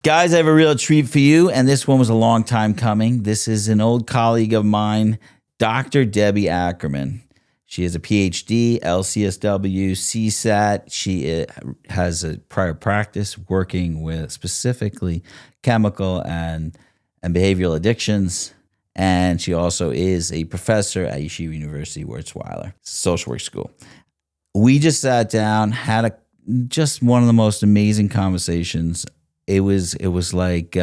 Guys, I have a real treat for you, and this one was a long time coming. This is an old colleague of mine, Dr. Debbie Ackerman. She has a PhD, LCSW CSAT. She has a prior practice working with specifically chemical and behavioral addictions. And she also is a professor at Yeshiva University, Wurzweiler, social work school. We just sat down, had just one of the most amazing conversations. It was like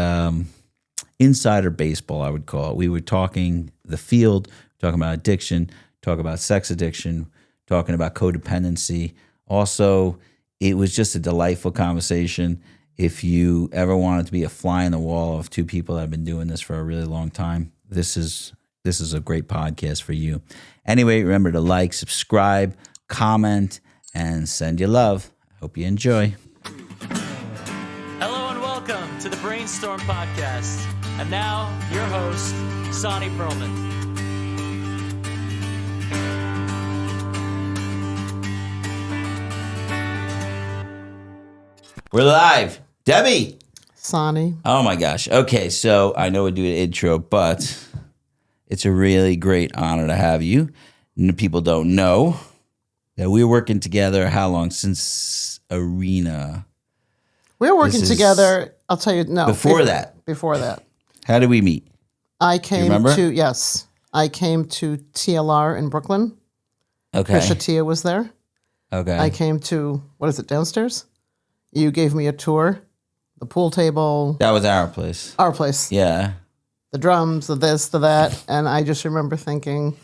insider baseball, I would call it. We were talking the field, talking about addiction, talking about sex addiction, talking about codependency. Also, it was just a delightful conversation. If you ever wanted to be a fly in the wall of two people that have been doing this for a really long time, this is a great podcast for you. Anyway, remember to like, subscribe, comment, and send you love. Hope you enjoy. Hello and welcome to the Brainstorm Podcast. And now, your host, Sonny Perlman. We're live. Debbie. Sonny. Oh my gosh. Okay, so I know we do an intro, but it's a really great honor to have you. People don't know that we're working together how long? Since Arena. We were working together, I'll tell you, no. Before that. How did we meet? I came remember? I came to TLR in Brooklyn. Okay. Trisha Tia was there. Okay. I came to, what is it, downstairs? You gave me a tour, the pool table. That was our place. Our place. Yeah. The drums, the this, the that. And I just remember thinking,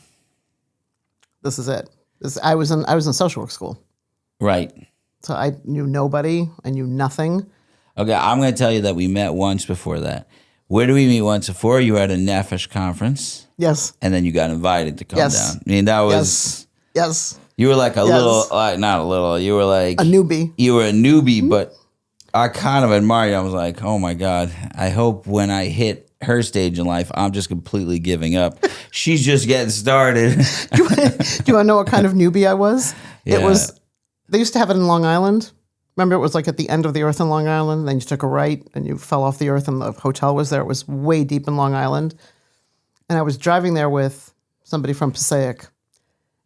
this is it. I was in social work school. Right. So I knew nobody. I knew nothing. Okay, I'm going to tell you that we met once before that. Where did we meet once before? You were at a Nefesh conference. Yes. And then you got invited to come Yes. down. I mean, that was... Yes. You were like a little... not a little. You were like... A newbie. You were a newbie, but I kind of admired you. I was like, oh my God, I hope when I hit her stage in life, I'm just completely giving up. She's just getting started. Do you want to know what kind of newbie I was? Yeah. It was... They used to have it in Long Island. Remember, it was like at the end of the earth in Long Island. Then you took a right and you fell off the earth and the hotel was there. It was way deep in Long Island. And I was driving there with somebody from Passaic.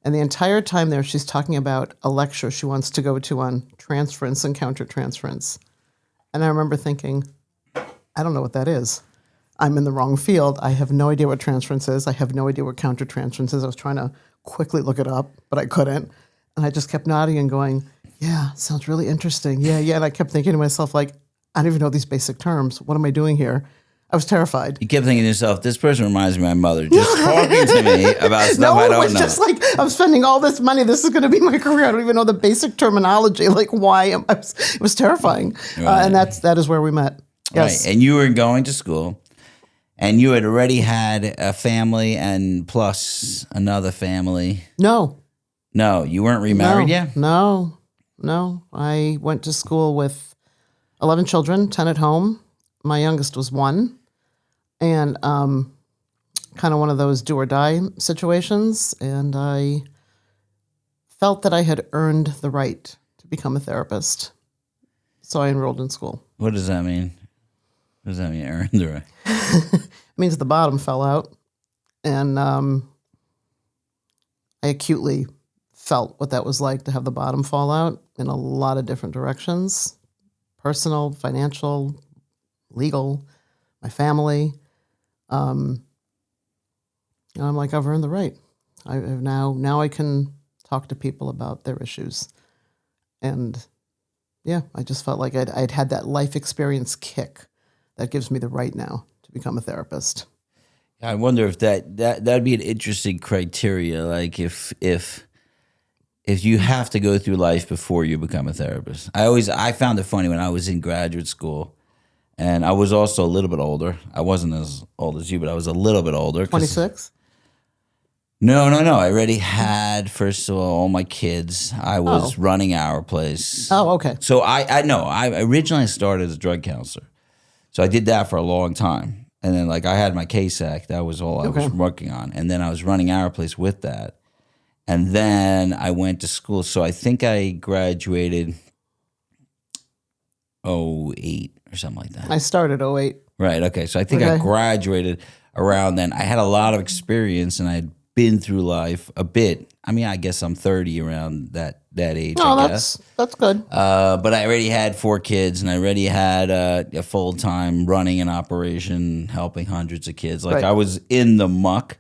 And the entire time there, she's talking about a lecture she wants to go to on transference and countertransference. And I remember thinking, I don't know what that is. I'm in the wrong field. I have no idea what transference is. I have no idea what countertransference is. I was trying to quickly look it up, but I couldn't. And I just kept nodding and going, yeah, sounds really interesting. Yeah. And I kept thinking to myself, like, I don't even know these basic terms. What am I doing here? I was terrified. You kept thinking to yourself, this person reminds me of my mother, just talking to me about stuff I don't know. No, it's just like, I'm spending all this money. This is going to be my career. I don't even know the basic terminology. Like, it was terrifying. Right. And that is where we met. Yes. Right. And you were going to school, and you had already had a family and plus another family. No, you weren't remarried yet? No. I went to school with 11 children, 10 at home. My youngest was 1. And kind of one of those do or die situations. And I felt that I had earned the right to become a therapist. So I enrolled in school. What does that mean? What does that mean, earned the right? It means the bottom fell out. And I acutely felt what that was like to have the bottom fall out in a lot of different directions. Personal, financial, legal, my family. And I'm like, I've earned the right. I have now I can talk to people about their issues. And yeah, I just felt like I'd had that life experience kick that gives me the right now to become a therapist. I wonder if that'd be an interesting criteria. Like if you have to go through life before you become a therapist. I found it funny when I was in graduate school, and I was also a little bit older. I wasn't as old as you, but I was a little bit older. 26? No. I already had, first of all my kids. I was running our place. Oh, okay. So I originally started as a drug counselor. So I did that for a long time. And then I had my CSAT. That was all I was working on. And then I was running our place with that. And then I went to school. So I think I graduated 08. or something like that. I started 08. Right. Okay. So I think I graduated around then. I had a lot of experience, and I had been through life a bit. I mean, I guess I'm 30 around that age. No, I guess. that's good. But I already had 4 kids, and I already had a full time running an operation, helping hundreds of kids. Like Right. I was in the muck,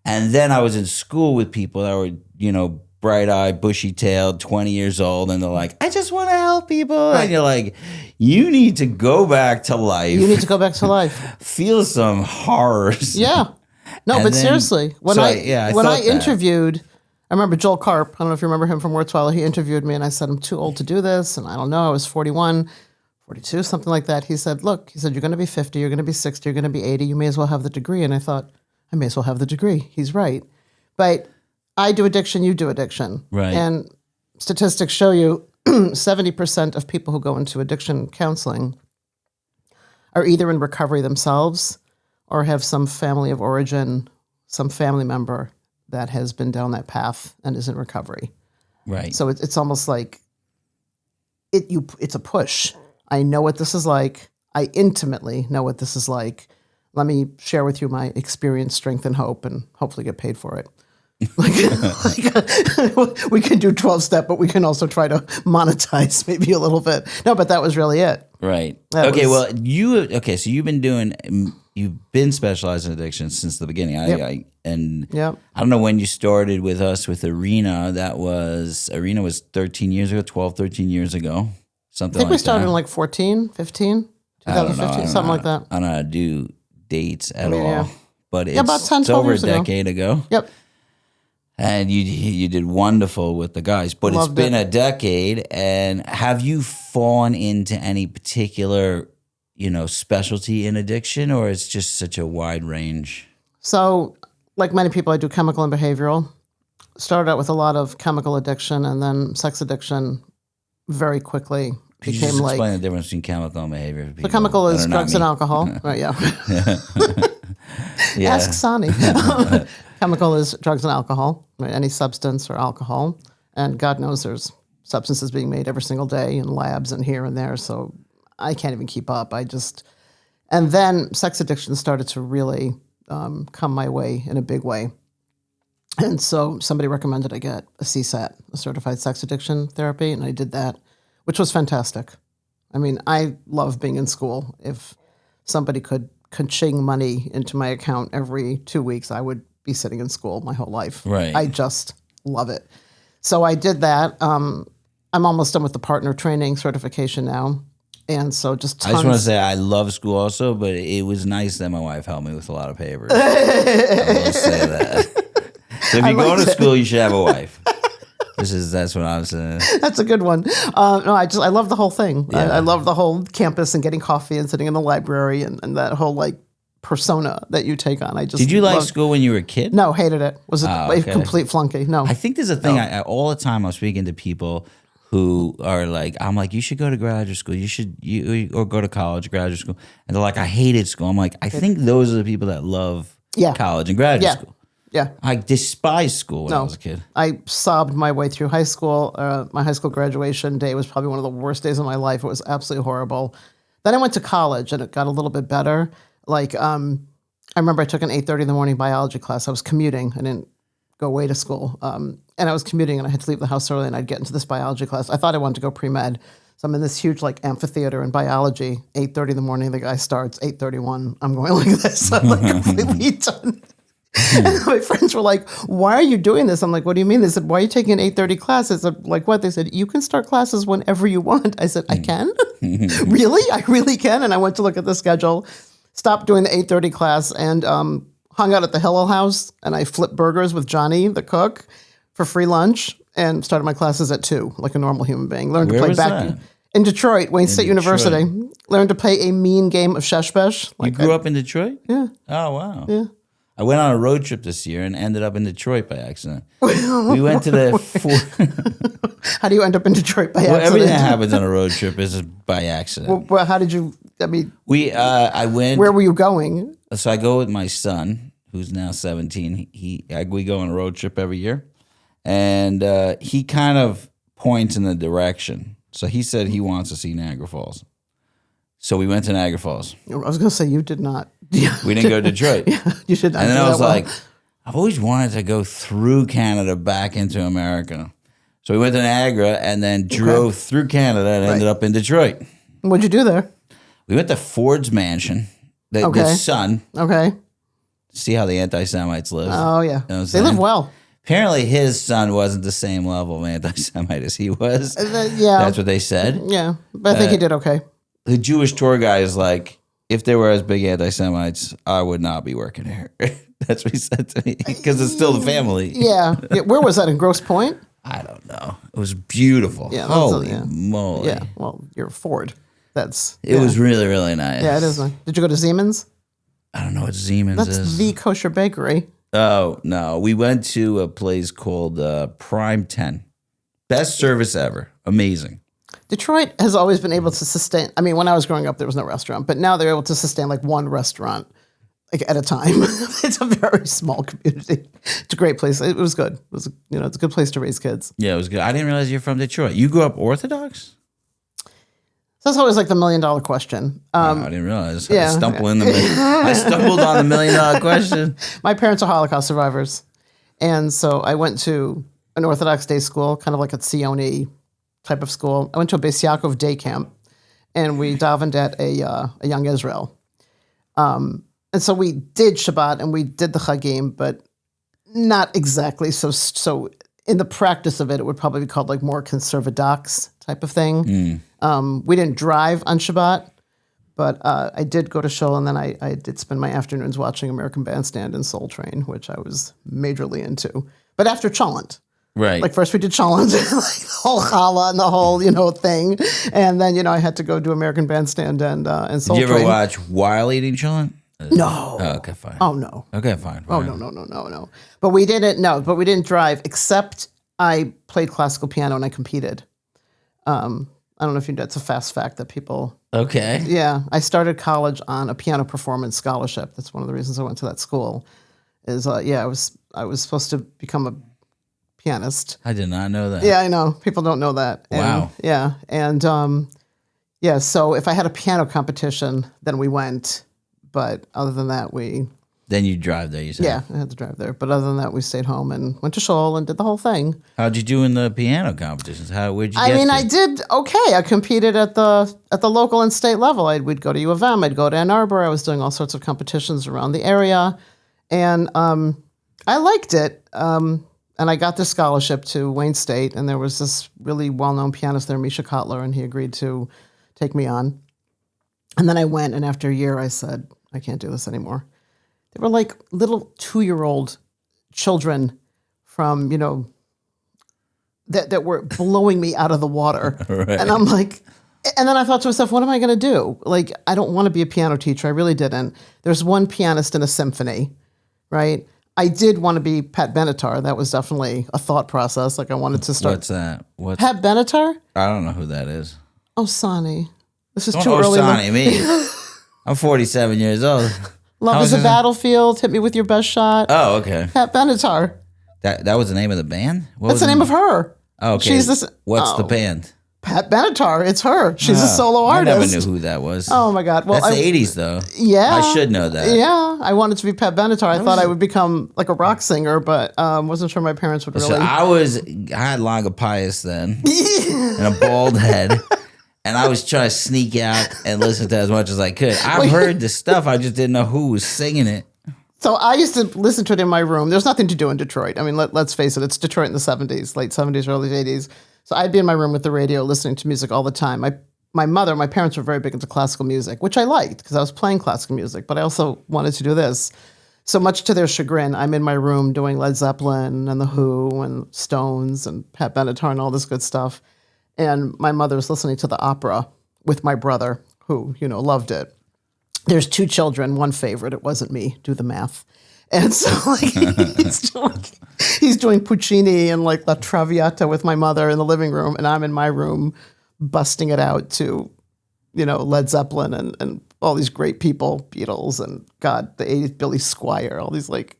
and then I was in school with people that were, bright-eyed, bushy-tailed, 20 years old, and they're like, I just want to help people. Right. And you're like, you need to go back to life. You need to go back to life. Feel some horrors. Yeah. No, And but then- seriously, when so I I when I thought that. interviewed, I remember Joel Karp. I don't know if you remember him from Wurzweiler. He interviewed me, and I said, I'm too old to do this, and I don't know. I was 41, 42, something like that. He said, look, you're going to be 50, you're going to be 60, you're going to be 80. You may as well have the degree. And I thought, I may as well have the degree. He's right. But I do addiction, you do addiction. Right. And statistics show you 70% of people who go into addiction counseling are either in recovery themselves or have some family of origin, some family member that has been down that path and is in recovery. Right. So it's almost like it's a push. I know what this is like. I intimately know what this is like. Let me share with you my experience, strength, and hope, and hopefully get paid for it. We can do 12-step, but we can also try to monetize maybe a little bit. No, but that was really it. Right. That Okay. was- So you've been specialized in addiction since the beginning. Yep. Yep. I don't know when you started with us with Arena. Arena was 13 years ago, 12, 13 years ago. Something I think like we started that. in like 14, 15, I don't know. 2015, something like that. I don't know how to do dates at all. Yeah. But it's, about 10, it's 12 over a years ago. decade ago. Yep. And you did wonderful with the guys, but Loved it's been it. a decade. And have you fallen into any particular, specialty in addiction, or it's just such a wide range? So, like many people, I do chemical and behavioral. Started out with a lot of chemical addiction and then sex addiction very quickly. Could you Became just like explain the difference between chemical and behavior? For the people chemical that is are not drugs me? and alcohol. Right, yeah. Yeah. Ask Sani. Chemical is drugs and alcohol, right? Any substance or alcohol. And God knows there's substances being made every single day in labs and here and there. So I can't even keep up. And then sex addiction started to really come my way in a big way. And so somebody recommended I get a CSAT, a certified sex addiction therapy. And I did that, which was fantastic. I mean, I love being in school. If somebody could ka-ching money into my account every 2 weeks, I would be sitting in school my whole life. Right. I just love it. So I did that. I'm almost done with the partner training certification now. And so just tons. I just want to say I love school also, but it was nice that my wife helped me with a lot of papers. I will say that. So if you go to school, you should have a wife. That's what I'm saying. That's a good one. No, I love the whole thing. Yeah. I love the whole campus and getting coffee and sitting in the library and that whole like persona that you take on. Did you like school when you were a kid? No, hated it. Was a okay. complete flunky. No. I think there's a thing all the time I'm speaking to people who are like, I'm like, you should go to graduate school. Or go to college, graduate school. And they're like, I hated school. I'm like, I think those are the people that love college and graduate school. Yeah. I despised school when I was a kid. I sobbed my way through high school. My high school graduation day was probably one of the worst days of my life. It was absolutely horrible. Then I went to college and it got a little bit better. Like, I remember I took an 8:30 in the morning biology class. I was commuting. I didn't go away to school. And I was commuting and I had to leave the house early and I'd get into this biology class. I thought I wanted to go pre-med. So I'm in this huge like amphitheater in biology, 8:30 in the morning. The guy starts 8:31. I'm going like this. I'm like completely done. And my friends were like, why are you doing this? I'm like, what do you mean? They said, why are you taking an 8:30 class? I said, like what? They said, you can start classes whenever you want. I said, I can? Really? I really can? And I went to look at the schedule, stopped doing the 8:30 class and hung out at the Hillel House. And I flipped burgers with Johnny, the cook, for free lunch and started my classes at 2, like a normal human being. Learned Where to play was that? in Detroit, Wayne State University. Learned to play a mean game of sheshbesh. You grew up in Detroit? Yeah. Oh, wow. Yeah. I went on a road trip this year and ended up in Detroit by accident. We went to the How do you end up in Detroit by accident? everything that happens on a road trip is by accident. Well, how did you, I mean, I went. where were you going? So I go with my son, who's now 17. We go on a road trip every year, and he kind of points in the direction. So he said he wants to see Niagara Falls. So we went to Niagara Falls. I was going to say you did not. We didn't go to Detroit. You should not. And then do I was that well. like, I've always wanted to go through Canada back into America. So we went to Niagara and then drove through Canada and ended up in Detroit. What'd you do there? We went to Ford's mansion, the son. Okay. See how the anti-Semites live. Oh, yeah. You know what I'm They saying? live well. Apparently his son wasn't the same level of anti-Semite as he was. Yeah. That's what they said. Yeah. But I think he did okay. The Jewish tour guy is like, if there were as big anti-Semites, I would not be working here. That's what he said to me. Because it's still the family. Yeah. Where was that? In Grosse Pointe? I don't know. It was beautiful. Yeah, Holy moly. Yeah. Well, you're Ford. It was really, really nice. Yeah, it is nice. Did you go to Siemens? I don't know what Siemens That's is. the kosher bakery. Oh, no. We went to a place called Prime 10. Best service ever. Amazing. Detroit has always been able to sustain. I mean, when I was growing up, there was no restaurant, but now they're able to sustain like one restaurant like at a time. It's a very small community. It's a great place. It was good. It was, it's a good place to raise kids. Yeah, it was good. I didn't realize you're from Detroit. You grew up Orthodox? So that's always like the $1 million question. I didn't realize. yeah. I stumbled on the $1 million question. My parents are Holocaust survivors. And so I went to an Orthodox day school, kind of like a Tzioni type of school. I went to a Beis Yaakov day camp, and we davened at a young Israel. And so we did Shabbat and we did the Chagim, but not exactly. So in the practice of it, it would probably be called like more conservadox type of thing. We didn't drive on Shabbat, but I did go to shul, and then I did spend my afternoons watching American Bandstand and Soul Train, which I was majorly into. But after Cholent. Right. Like first we did Cholent, like the whole challah and the whole, thing. And then, I had to go do American Bandstand and Soul Train. Did you ever watch while eating chillin'? No. Oh, okay, fine. Oh, no. Okay, fine. Oh, no. But we didn't drive, except I played classical piano and I competed. I don't know if you know, it's a fast fact that people... Okay. Yeah. I started college on a piano performance scholarship. That's one of the reasons I went to that school. I was supposed to become a pianist. I did not know that. Yeah, I know. People don't know that. Wow. Yeah. And so if I had a piano competition, then we went. But other than that, Then you drive there, you said? Yeah, I had to drive there. But other than that, we stayed home and went to shul and did the whole thing. How'd you do in the piano competitions? Where'd you get to? I did okay. I competed at the local and state level. We'd go to U of M. I'd go to Ann Arbor. I was doing all sorts of competitions around the area. And I liked it. And I got this scholarship to Wayne State. And there was this really well-known pianist there, Misha Kotler, and he agreed to take me on. And then I went, and after a year, I said, I can't do this anymore. They were like little 2-year-old children from, that were blowing me out of the water. Right. And I'm like, and then I thought to myself, what am I going to do? Like, I don't want to be a piano teacher. I really didn't. There's one pianist in a symphony, right? I did want to be Pat Benatar. That was definitely a thought process. Like, I wanted to start. What's that? Pat Benatar? I don't know who that is. Oh, Sonny. This is Don't too early. Sonny, me. I'm 47 years old. Love is a battlefield. Hit me with your best shot. Oh, okay. Pat Benatar. That was the name of the band? That's the name of her. Oh, okay. She's this. What's the band? Pat Benatar. It's her. She's a solo I artist. never knew who that was. Oh my God. Well, That's the 80s though. Yeah. I should know that. Yeah. I wanted to be Pat Benatar. I thought I would become like a rock singer, but wasn't sure my parents would really. So I had longa pious then and a bald head. And I was trying to sneak out and listen to as much as I could. I've heard this stuff. I just didn't know who was singing it. So I used to listen to it in my room. There's nothing to do in Detroit. I mean, let's face it. It's Detroit in the 70s, late 70s, early 80s. So I'd be in my room with the radio listening to music all the time. My parents were very big into classical music, which I liked because I was playing classical music, but I also wanted to do this. So much to their chagrin, I'm in my room doing Led Zeppelin and The Who and Stones and Pat Benatar and all this good stuff. And my mother was listening to the opera with my brother, who, loved it. There's 2 children, one favorite. It wasn't me. Do the math. And so like he's doing Puccini and like La Traviata with my mother in the living room, and I'm in my room busting it out to, Led Zeppelin and all these great people, Beatles and God, the 80s, Billy Squier, all these like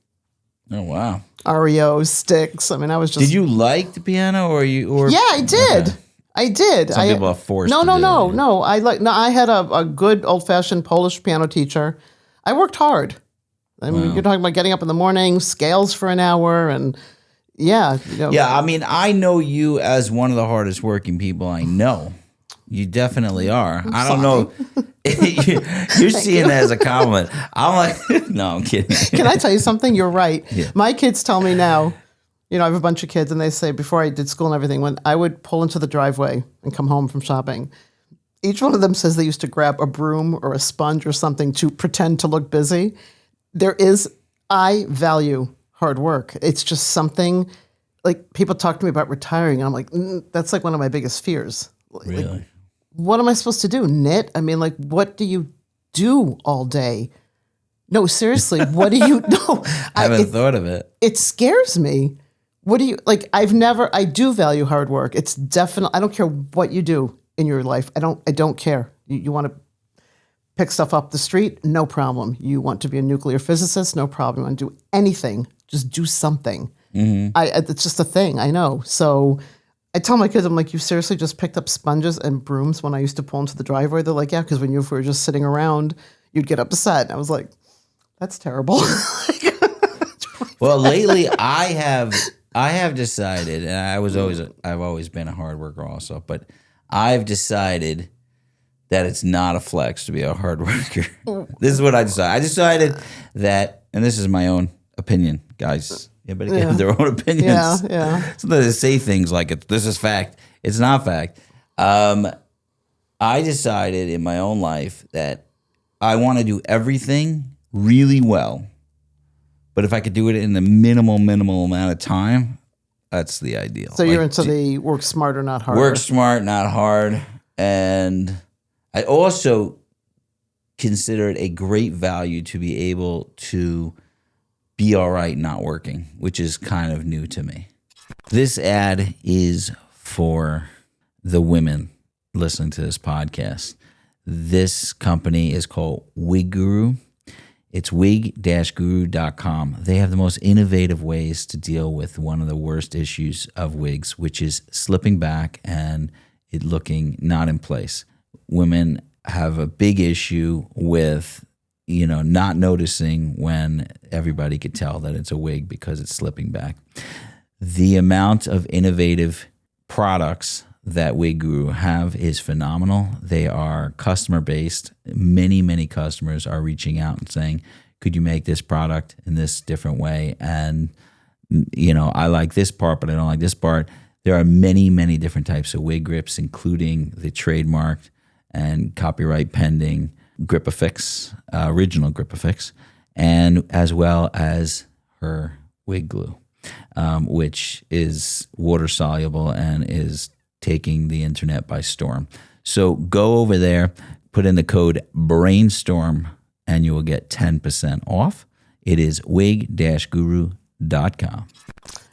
Oh wow. REO, Styx. I mean, I was just. Did you like the piano or you? Yeah, I did. Okay. I did. Some people are forced No, to no, do no, it. no. I had a good old-fashioned Polish piano teacher. I worked hard. I mean, you're talking about getting up in the morning, scales for an hour, and yeah. Yeah, I mean, I know you as one of the hardest working people I know. You definitely are. I don't know. You're seeing that as a compliment. I'm like, no, I'm kidding. Can I tell you something? You're right. Yeah. My kids tell me now, I have a bunch of kids, and they say, before I did school and everything, when I would pull into the driveway and come home from shopping, each one of them says they used to grab a broom or a sponge or something to pretend to look busy. I value hard work. It's just something, like, people talk to me about retiring, and I'm like, that's like one of my biggest fears. Really? Like, what am I supposed to do? Knit? I mean, like, what do you do all day? No, seriously, what do you do? I haven't thought of it. It scares me. What do you, like, I do value hard work. It's definitely, I don't care what you do in your life. I don't care. You want to pick stuff up the street? No problem. You want to be a nuclear physicist? No problem. You want to do anything? Just do something. Mm-hmm. It's just a thing. I know. So I tell my kids, I'm like, you seriously just picked up sponges and brooms when I used to pull into the driveway? They're like, yeah, because when you were just sitting around, you'd get upset. And I was like, that's terrible. Well, lately I have decided, and I've always been a hard worker also, but I've decided that it's not a flex to be a hard worker. This is what I decided. I decided that, and this is my own opinion, guys. Everybody can have their own opinions. Yeah. Sometimes they say things like, this is fact. It's not fact. I decided in my own life that I want to do everything really well. But if I could do it in the minimal amount of time, that's the ideal. So you're into the work smarter, not harder. Work smart, not hard. And I also consider it a great value to be able to be all right not working, which is kind of new to me. This ad is for the women listening to this podcast. This company is called Wig Guru. It's wig-guru.com. They have the most innovative ways to deal with one of the worst issues of wigs, which is slipping back and it looking not in place. Women have a big issue with, not noticing when everybody could tell that it's a wig because it's slipping back. The amount of innovative products that Wig Guru have is phenomenal. They are customer-based. Many customers are reaching out and saying, could you make this product in this different way? And, I like this part, but I don't like this part. There are many different types of wig grips, including the trademarked and copyright pending Grip-A-Fix, original Grip-A-Fix, and as well as her wig glue, which is water soluble and is taking the internet by storm. So go over there, put in the code BRAINSTORM, and you will get 10% off. It is wig-guru.com.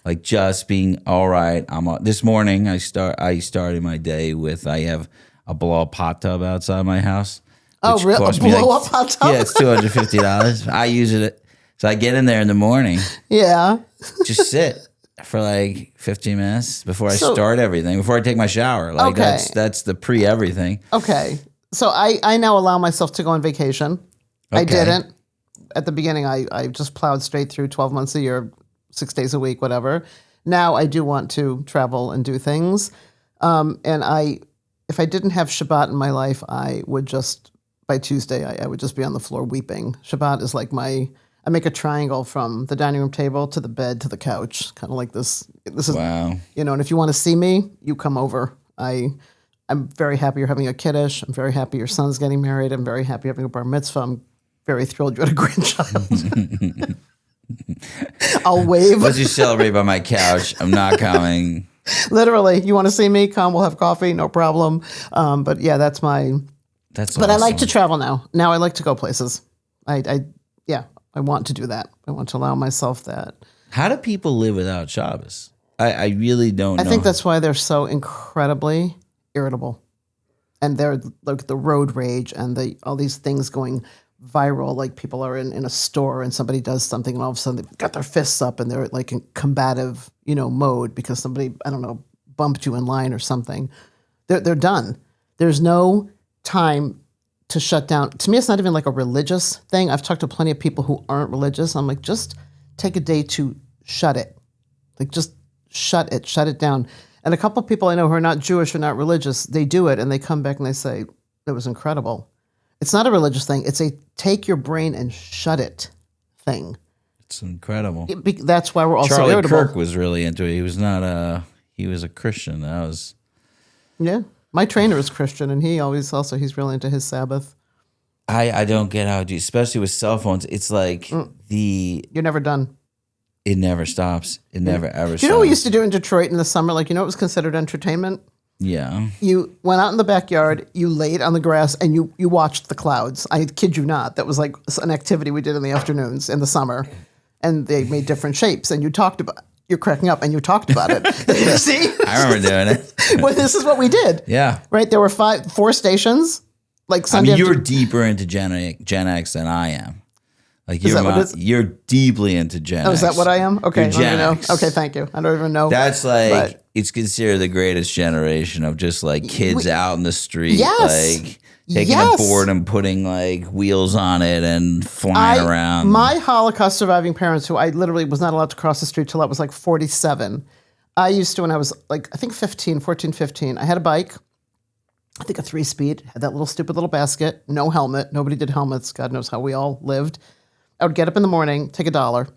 Like just being all right. This morning I started my day with, I have a blow-up hot tub outside my house. Oh, really? A blow-up hot tub? Yeah, it's $250. I use it. So I get in there in the morning. Yeah. Just sit for like 15 minutes before I start everything, before I take my shower. Like that's the pre-everything. Okay. So I now allow myself to go on vacation. Okay. I didn't. At the beginning, I just plowed straight through 12 months a year, 6 days a week, whatever. Now I do want to travel and do things. And if I didn't have Shabbat in my life, I would just, by Tuesday, I would just be on the floor weeping. Shabbat is like I make a triangle from the dining room table to the bed to the couch, kind of like this. This is, wow. And if you want to see me, you come over. I'm very happy you're having a kiddush. I'm very happy your son's getting married. I'm very happy you're having a bar mitzvah. I'm very thrilled you had a grandchild. I'll wave. Let's just celebrate by my couch. I'm not coming. Literally, you want to see me? Come. We'll have coffee. No problem. But yeah, that's awesome. But I like to travel now. Now I like to go places. I want to do that. I want to allow myself that. How do people live without Shabbos? I really don't know. I think that's why they're so incredibly irritable. And they're like the road rage and all these things going viral. Like people are in a store and somebody does something and all of a sudden they've got their fists up and they're like in combative, mode because somebody, I don't know, bumped you in line or something. They're done. There's no time to shut down. To me, it's not even like a religious thing. I've talked to plenty of people who aren't religious. I'm like, just take a day to shut it. Like, just shut it down. And a couple of people I know who are not Jewish or not religious, they do it and they come back and they say, it was incredible. It's not a religious thing. It's a take your brain and shut it thing. It's incredible. That's why we're all Charlie so irritable. Kirk was really into it. He was not he was a Christian. That was... Yeah. My trainer is Christian, and he's really into his Sabbath. I don't get how, especially with cell phones. It's like You're never done. It never stops. It never ever stops. Do you know what we used to do in Detroit in the summer? Like, it was considered entertainment? Yeah. You went out in the backyard, you laid on the grass, and you watched the clouds. I kid you not. That was like an activity we did in the afternoons in the summer. And they made different shapes, and you talked about... You're cracking up, and you talked about it. See? I remember doing it. Well, this is what we did. Yeah. Right? There were 4 stations. Like Sunday. You're deeper into Gen X than I am. Like you're deeply into Gen X. Oh, is that what I am? Okay. You're Gen X. Okay, thank you. I don't even know. That's like, it's considered the greatest generation of just like kids out in the street. Yes. Like taking a board and putting like wheels on it and flying around. My Holocaust surviving parents, who I literally was not allowed to cross the street till I was like 47. I used to, when I was like, I think 14, 15, I had a bike. I think a 3-speed, had that stupid little basket, no helmet. Nobody did helmets. God knows how we all lived. I would get up in the morning, take $1,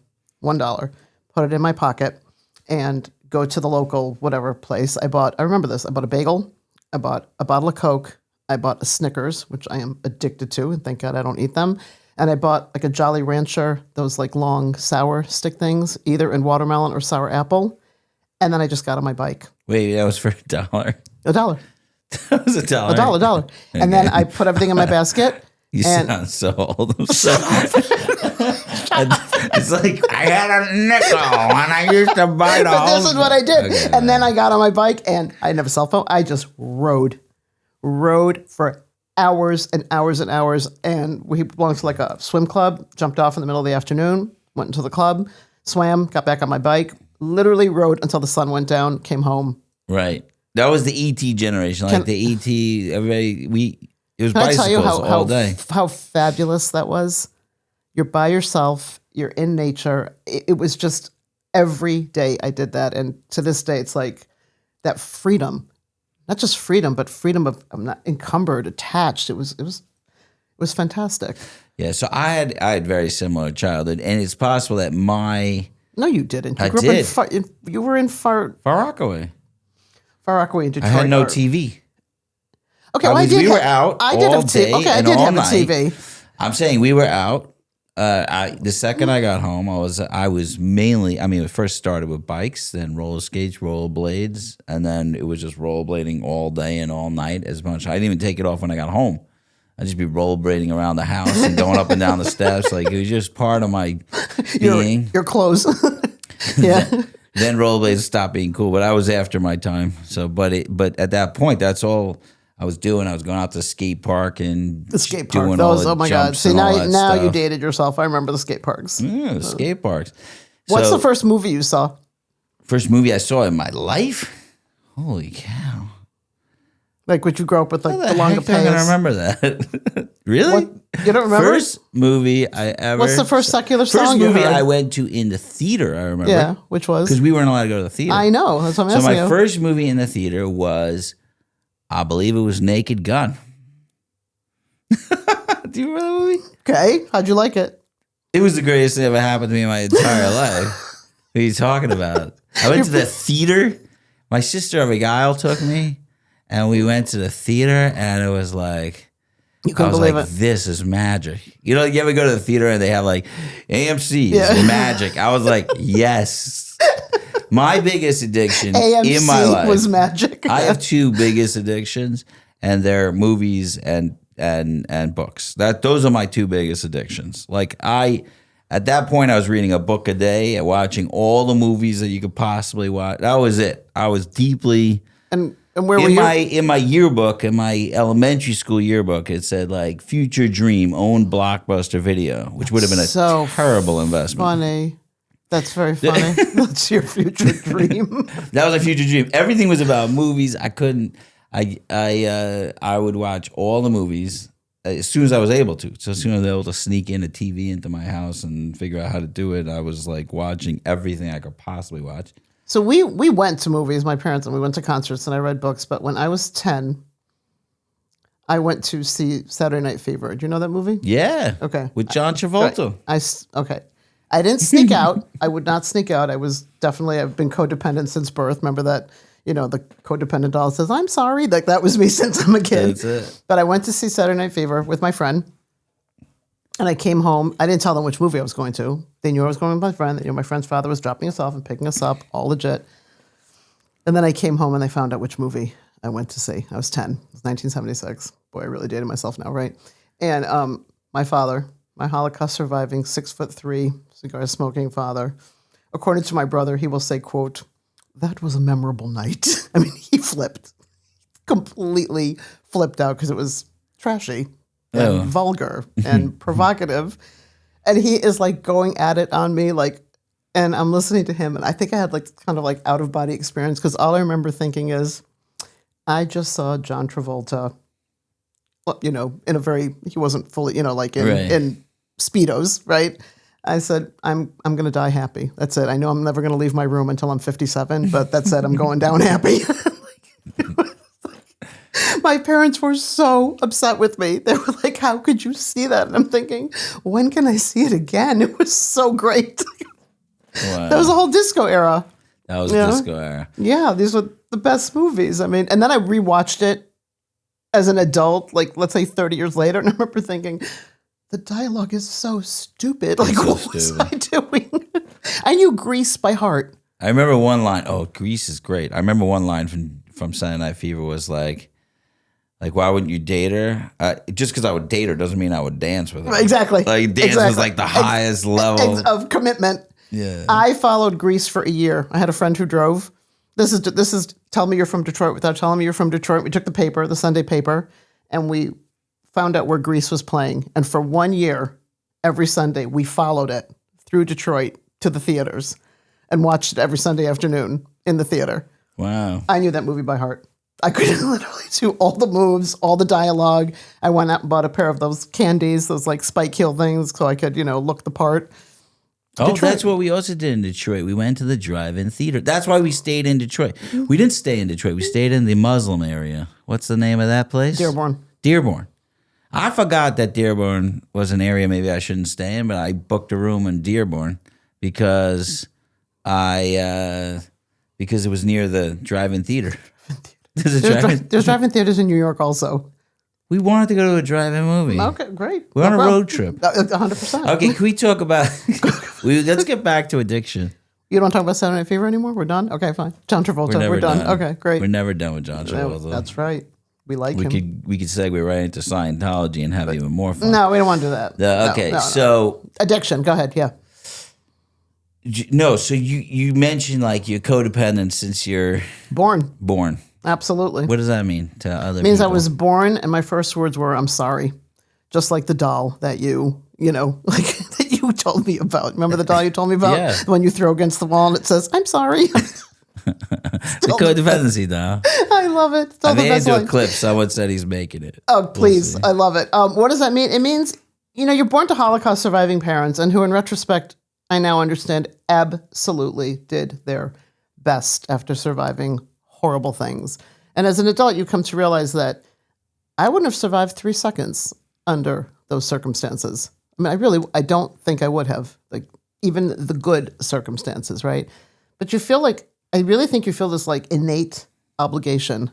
put it in my pocket, and go to the local whatever place. I remember this. I bought a bagel. I bought a bottle of Coke. I bought a Snickers, which I am addicted to, and thank God I don't eat them. And I bought like a Jolly Rancher, those like long sour stick things, either in watermelon or sour apple. And then I just got on my bike. Wait, that was for $1? $1. That was $1. $1. And then I put everything in my basket. You sound so old. I'm sorry. It's like, I had a nickel and I used to buy the But this is what I did. Okay, and then I got on my bike and I didn't have a cell phone. I just rode for hours and hours and hours. And we belonged to like a swim club, jumped off in the middle of the afternoon, went into the club, swam, got back on my bike, literally rode until the sun went down, came home. Right. That was the ET generation. Like the ET, everybody, it was bicycles all day. How fabulous that was. You're by yourself. You're in nature. It was just every day I did that. And to this day, it's like that freedom, not just freedom, but freedom of, I'm not encumbered, attached. It was fantastic. Yeah. So I had very similar childhood, and it's possible that No, you didn't. You I grew did. Up you were in Far Rockaway. Rockaway in Detroit. I had no TV. Okay, well, we were out I did all have day Okay, I and did all have a night. TV. I'm saying we were out. The second I got home, I was mainly. I mean, it first started with bikes, then roller skates, rollerblades, and then it was just rollerblading all day and all night. As much I didn't even take it off when I got home. I'd just be rollerblading around the house and going up and down the steps. Like it was just part of my being. Your clothes. Yeah. Then rollerblades stopped being cool, but I was after my time. So, but at that point, that's all I was doing. I was going out to the skate park and The skate park. doing Those, all oh the my God. jumps See, and all now that stuff. you dated yourself. I remember the skate parks. Yeah, the skate parks. What's So, the first movie you saw? first movie I saw in my life? Holy cow. Like, would you grow up with like the How Longa can I remember that? Really? What? You don't remember? First movie I ever... What's the first secular song First you movie heard? I went to in the theater, I remember. Yeah, which was? Because we weren't allowed to go to the theater. I know. That's what I'm So asking my you. first movie in the theater was, I believe it was Naked Gun. Do you remember that movie? Okay. How'd you like it? It was the greatest thing that ever happened to me in my entire life. What are you talking about? I went to the theater. My sister Abigail took me, and we went to the theater, and it was like, You I couldn't was believe like, it. this is magic. You know, you ever go to the theater and they have like AMC's Yeah. magic? I was like, yes. My biggest addiction AMC in my life was magic. I have two biggest addictions, and they're movies and books. Those are my two biggest addictions. Like at that point, I was reading a book a day and watching all the movies that you could possibly watch. That was it. I was deeply And where were you? in my yearbook, in my elementary school yearbook. It said like future dream, own Blockbuster Video, which would have been a So terrible investment. Funny. That's very funny. That's your future dream. That was a future dream. Everything was about movies. I would watch all the movies as soon as I was able to. So as soon as I was able to sneak in a TV into my house and figure out how to do it, I was like watching everything I could possibly watch. So we went to movies, my parents, and we went to concerts, and I read books. But when I was 10, I went to see Saturday Night Fever. Do you know that movie? Yeah. Okay. With John Travolta. Okay. I didn't sneak out. I would not sneak out. I've been codependent since birth. Remember that, the codependent doll says, I'm sorry. Like that was me since I'm a kid. That's it. But I went to see Saturday Night Fever with my friend. And I came home. I didn't tell them which movie I was going to. They knew I was going with my friend. They knew my friend's father was dropping us off and picking us up, all legit. And then I came home and they found out which movie I went to see. I was 10. It was 1976. Boy, I really dated myself now, right? And my father, my Holocaust surviving 6'3", cigar smoking father, according to my brother, he will say, quote, "That was a memorable night." I mean, he flipped, completely flipped out because it was trashy and vulgar and provocative. And he is like going at it on me, like, and I'm listening to him. And I think I had like kind of like out of body experience because all I remember thinking is, I just saw John Travolta, in a very, he wasn't fully, in Speedos, right? I said, I'm going to die happy. That's it. I know I'm never going to leave my room until I'm 57, but that's it. I'm going down happy. My parents were so upset with me. They were like, how could you see that? And I'm thinking, when can I see it again? It was so great. Wow. That was the whole disco era. That was the disco era. Yeah, these were the best movies. I mean, and then I rewatched it as an adult, like let's say 30 years later, and I remember thinking, the dialogue is so stupid. Like, what was I doing? I knew Grease by heart. I remember one line. Oh, Grease is great. I remember one line from Saturday Night Fever was like, why wouldn't you date her? Just because I would date her doesn't mean I would dance with her. Exactly. Like, dance was like the highest level of commitment. Yeah. I followed Grease for a year. I had a friend who drove. This is tell me you're from Detroit without telling me you're from Detroit. We took the paper, the Sunday paper, and we found out where Grease was playing. And for 1 year, every Sunday, we followed it through Detroit to the theaters and watched it every Sunday afternoon in the theater. Wow. I knew that movie by heart. I could literally do all the moves, all the dialogue. I went out and bought a pair of those candies, those like Spike Hill things, so I could, look the part. Oh, that's what we also did in Detroit. We went to the drive-in theater. That's why we stayed in Detroit. We didn't stay in Detroit. We stayed in the Muslim area. What's the name of that place? Dearborn. I forgot that Dearborn was an area maybe I shouldn't stay in, but I booked a room in Dearborn because it was near the drive-in theater. There's drive-in theaters in New York also. We wanted to go to a drive-in movie. Okay, great. We're on a road trip. 100%. Okay, can we talk about... let's get back to addiction. You don't want to talk about Saturday Night Fever anymore? We're done? Okay, fine. John Travolta, we're done. Okay, great. We're never done with John Travolta. That's right. We like him. We could segue right into Scientology and have even more fun. No, we don't want to do that. Okay, no. So... Addiction, go ahead, yeah. No, so you mentioned like you're codependent since you're... Born. Absolutely. What does that mean to other people? It means I was born and my first words were, I'm sorry. Just like the doll that that you told me about. Remember the doll you told me about? Yeah. The one you throw against the wall and it says, I'm sorry. The codependency doll. I love it. I made it into a clip. Someone said he's making it. Oh, please. I love it. What does that mean? It means, you're born to Holocaust surviving parents and who in retrospect, I now understand absolutely did their best after surviving horrible things. And as an adult, you come to realize that I wouldn't have survived 3 seconds under those circumstances. I mean, I don't think I would have, like even the good circumstances, right? But I really think you feel this like innate obligation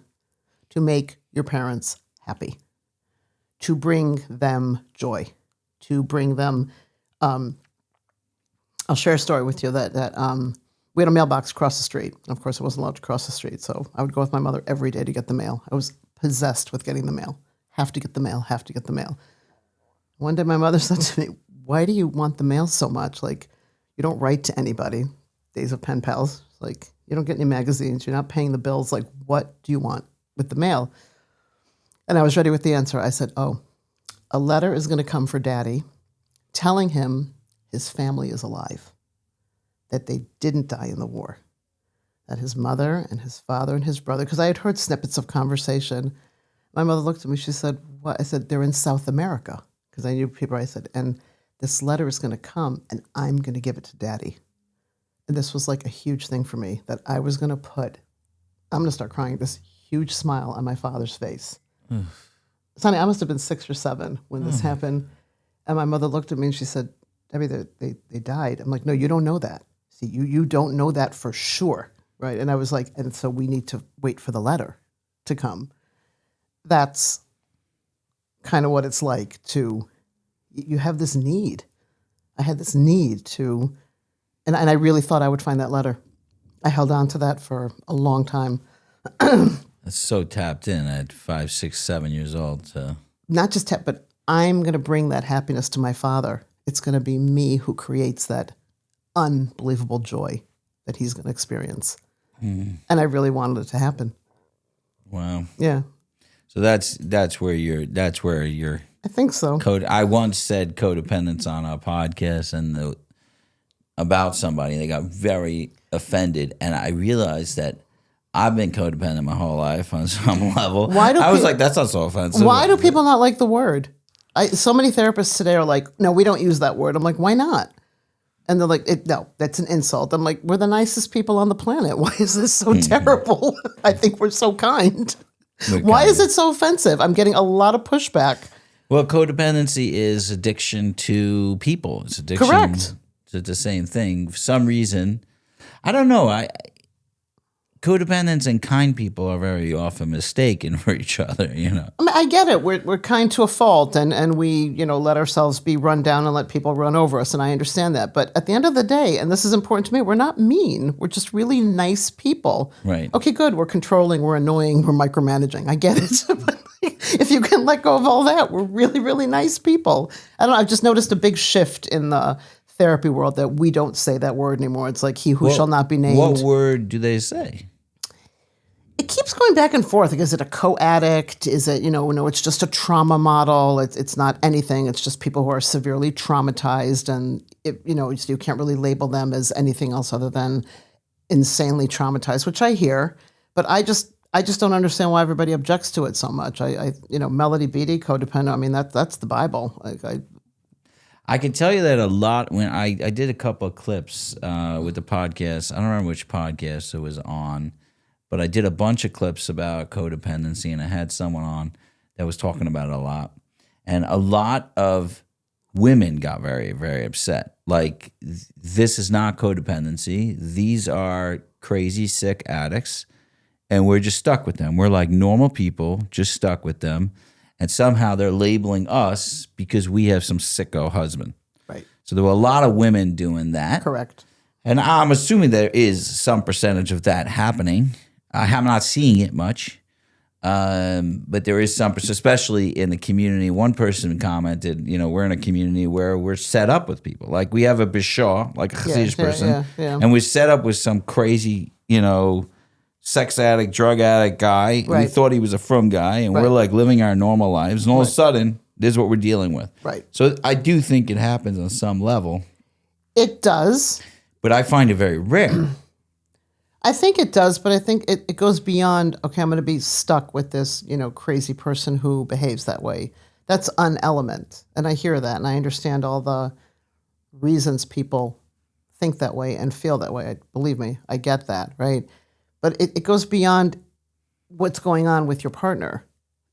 to make your parents happy, to bring them joy, to bring them, I'll share a story with you that we had a mailbox across the street. Of course, I wasn't allowed to cross the street, so I would go with my mother every day to get the mail. I was possessed with getting the mail. Have to get the mail, have to get the mail. One day my mother said to me, why do you want the mail so much? Like, you don't write to anybody. Days of pen pals. Like, you don't get any magazines. You're not paying the bills. Like, what do you want with the mail? And I was ready with the answer. I said, a letter is going to come for Daddy telling him his family is alive, that they didn't die in the war, that his mother and his father and his brother, because I had heard snippets of conversation. My mother looked at me. She said, "What?" I said, "They're in South America," because I knew people. I said, "And this letter is going to come, and I'm going to give it to Daddy." And this was like a huge thing for me, that I was going to put, I'm going to start crying, this huge smile on my father's face. Sonny, I must have been 6 or 7 when this happened. And my mother looked at me and she said, "Debbie, they died." I'm like, "No, you don't know that. See, you don't know that for sure." Right. And I was like, and so we need to wait for the letter to come. That's kind of what it's like to, you have this need. I had this need to, and I really thought I would find that letter. I held on to that for a long time. That's so tapped in at 5, 6, 7 years old. So. Not just but I'm going to bring that happiness to my father. It's going to be me who creates that unbelievable joy that he's going to experience. And I really wanted it to happen. Wow. Yeah. So that's where you're I think so. I once said codependence on a podcast and about somebody. They got very offended, and I realized that I've been codependent my whole life on some level. I was like, that's not so offensive. Why do people not like the word? So many therapists today are like, "No, we don't use that word." I'm like, "Why not?" And they're like, "No, that's an insult." I'm like, "We're the nicest people on the planet. Why is this so terrible? I think we're so kind. Why is it so offensive?" I'm getting a lot of pushback. Well, codependency is addiction to people. It's addiction. Correct. To the same thing. For some reason, I don't know. Codependents and kind people are very often mistaken for each other, you know. I mean, I get it. We're kind to a fault, and we, let ourselves be run down and let people run over us, and I understand that. But at the end of the day, and this is important to me, we're not mean. We're just really nice people. Right. Okay, good. We're controlling, we're annoying, we're micromanaging. I get it. But if you can let go of all that, we're really, really nice people. I don't know. I've just noticed a big shift in the therapy world that we don't say that word anymore. It's like, he who shall not be named. What word do they say? It keeps going back and forth. Like, is it a co-addict? Is it, no, it's just a trauma model. It's not anything. It's just people who are severely traumatized, and you can't really label them as anything else other than insanely traumatized, which I hear, but I just don't understand why everybody objects to it so much. Melody Beattie, codependent. I mean, that's the Bible. I can tell you that a lot when I did a couple of clips with the podcast. I don't remember which podcast it was on, but I did a bunch of clips about codependency, and I had someone on that was talking about it a lot. And a lot of women got very, very upset. Like, this is not codependency. These are crazy, sick addicts, and we're just stuck with them. We're like normal people, just stuck with them. And somehow they're labeling us because we have some sicko husband. Right. So there were a lot of women doing that. Correct. And I'm assuming there is some percentage of that happening. I'm not seeing it much, but there is some, especially in the community. One person commented, we're in a community where we're set up with people. Like, we have a bishah, like a Hasidic person, and we're set up with some crazy, sex addict, drug addict guy. Right. We thought he was a frum guy, and we're like living our normal lives. And all of a sudden, this is what we're dealing with. Right. So I do think it happens on some level. It does. But I find it very rare. I think it does, but I think it goes beyond, okay, I'm going to be stuck with this, crazy person who behaves that way. That's an element. And I hear that, and I understand all the reasons people think that way and feel that way. Believe me, I get that, right? But it goes beyond what's going on with your partner.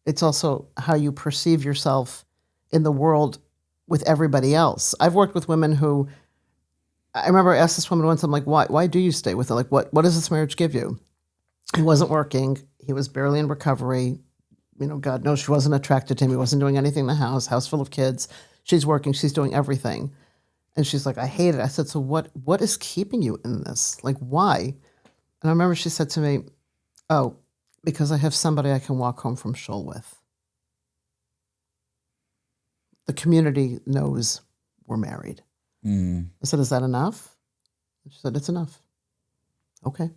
It's also how you perceive yourself in the world with everybody else. I've worked with women who, I remember I asked this woman once, I'm like, why do you stay with it? Like, what does this marriage give you? He wasn't working. He was barely in recovery. God knows she wasn't attracted to him. He wasn't doing anything in the house full of kids. She's working. She's doing everything. And she's like, I hate it. I said, so what is keeping you in this? Like, why? And I remember she said to me, oh, because I have somebody I can walk home from shul with. The community knows we're married. I said, is that enough? She said, it's enough. Okay.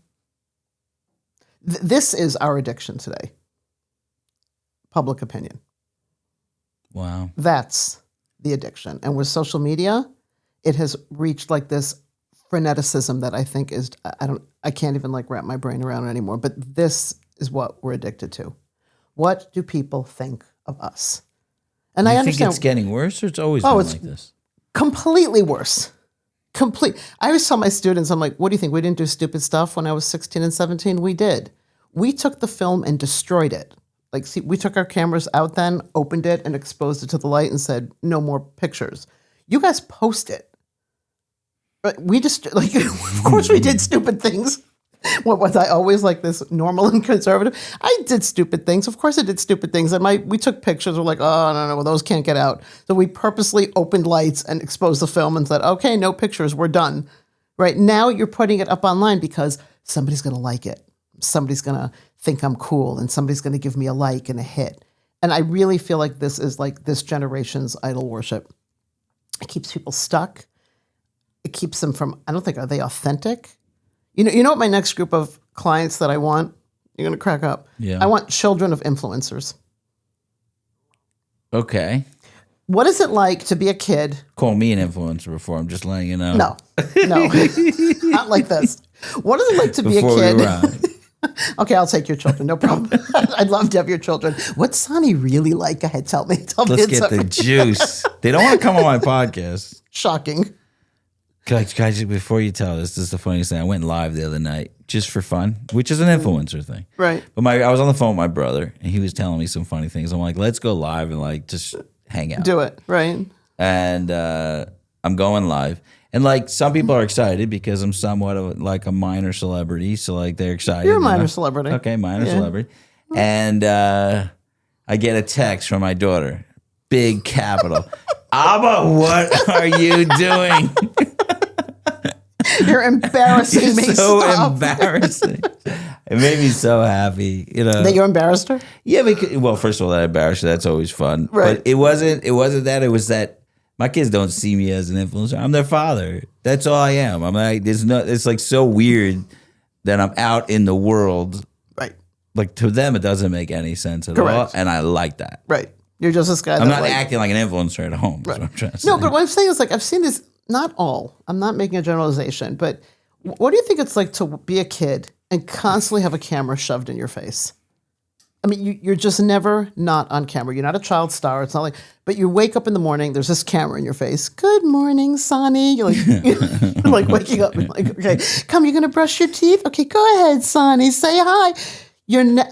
This is our addiction today. Public opinion. Wow. That's the addiction. And with social media, it has reached like this freneticism that I think is, I can't even like wrap my brain around it anymore. But this is what we're addicted to. What do people think of us? And Do I you understand think it's getting worse, or it's always been it's like this? completely worse. I always tell my students, I'm like, what do you think? We didn't do stupid stuff when I was 16 and 17? We did. We took the film and destroyed it. Like, see, we took our cameras out then, opened it, and exposed it to the light and said, no more pictures. You guys post it. But we just, like, of course we did stupid things. What was I always like this normal and conservative? I did stupid things. Of course I did stupid things. And we took pictures. We're like, oh, no, well, those can't get out. So we purposely opened lights and exposed the film and said, okay, no pictures. We're done. Right now you're putting it up online because somebody's going to like it. Somebody's going to think I'm cool and somebody's going to give me a like and a hit. And I really feel like this is like this generation's idol worship. It keeps people stuck. It keeps them from, I don't think, are they authentic? You know what my next group of clients that I want? You're going to crack up. Yeah. I want children of influencers. Okay. What is it like to be a kid? Call me an influencer before. I'm just letting you know. No, not like this. What is it like to be a Before we kid? ride. Okay, I'll take your children. No problem. I'd love to have your children. What's Sonny really like? Go ahead, tell me. Let's get the juice. They don't want to come on my podcast. Shocking. Guys, before you tell this is the funniest thing. I went live the other night just for fun, which is an influencer thing. Right. But I was on the phone with my brother, and he was telling me some funny things. I'm like, let's go live and like just hang out. Do it. Right. And I'm going live. And like some people are excited because I'm somewhat of like a minor celebrity. So like they're excited. You're a minor celebrity. Okay, minor celebrity. And I get a text from my daughter. Big capital. Abba, what are you doing? You're embarrassing me. So Stop. embarrassing. It made me so happy, That you embarrassed her? Yeah, because, well, first of all, that embarrassed her. That's always fun. Right. But it wasn't that. It was that my kids don't see me as an influencer. I'm their father. That's all I am. I'm like, it's like so weird that I'm out in the world. Right. Like to them, it doesn't make any sense at all. And I like that. Right. You're just this guy. I'm not acting like an influencer at home. Right. Is what I'm trying to say. No, but what I'm saying is like, I've seen this, not all, I'm not making a generalization, but what do you think it's like to be a kid and constantly have a camera shoved in your face? I mean, you're just never not on camera. You're not a child star. It's not like, but you wake up in the morning, there's this camera in your face. Good morning, Sonny. You're like, you're like waking up and like, okay, come, you're going to brush your teeth? Okay, go ahead, Sonny, say hi.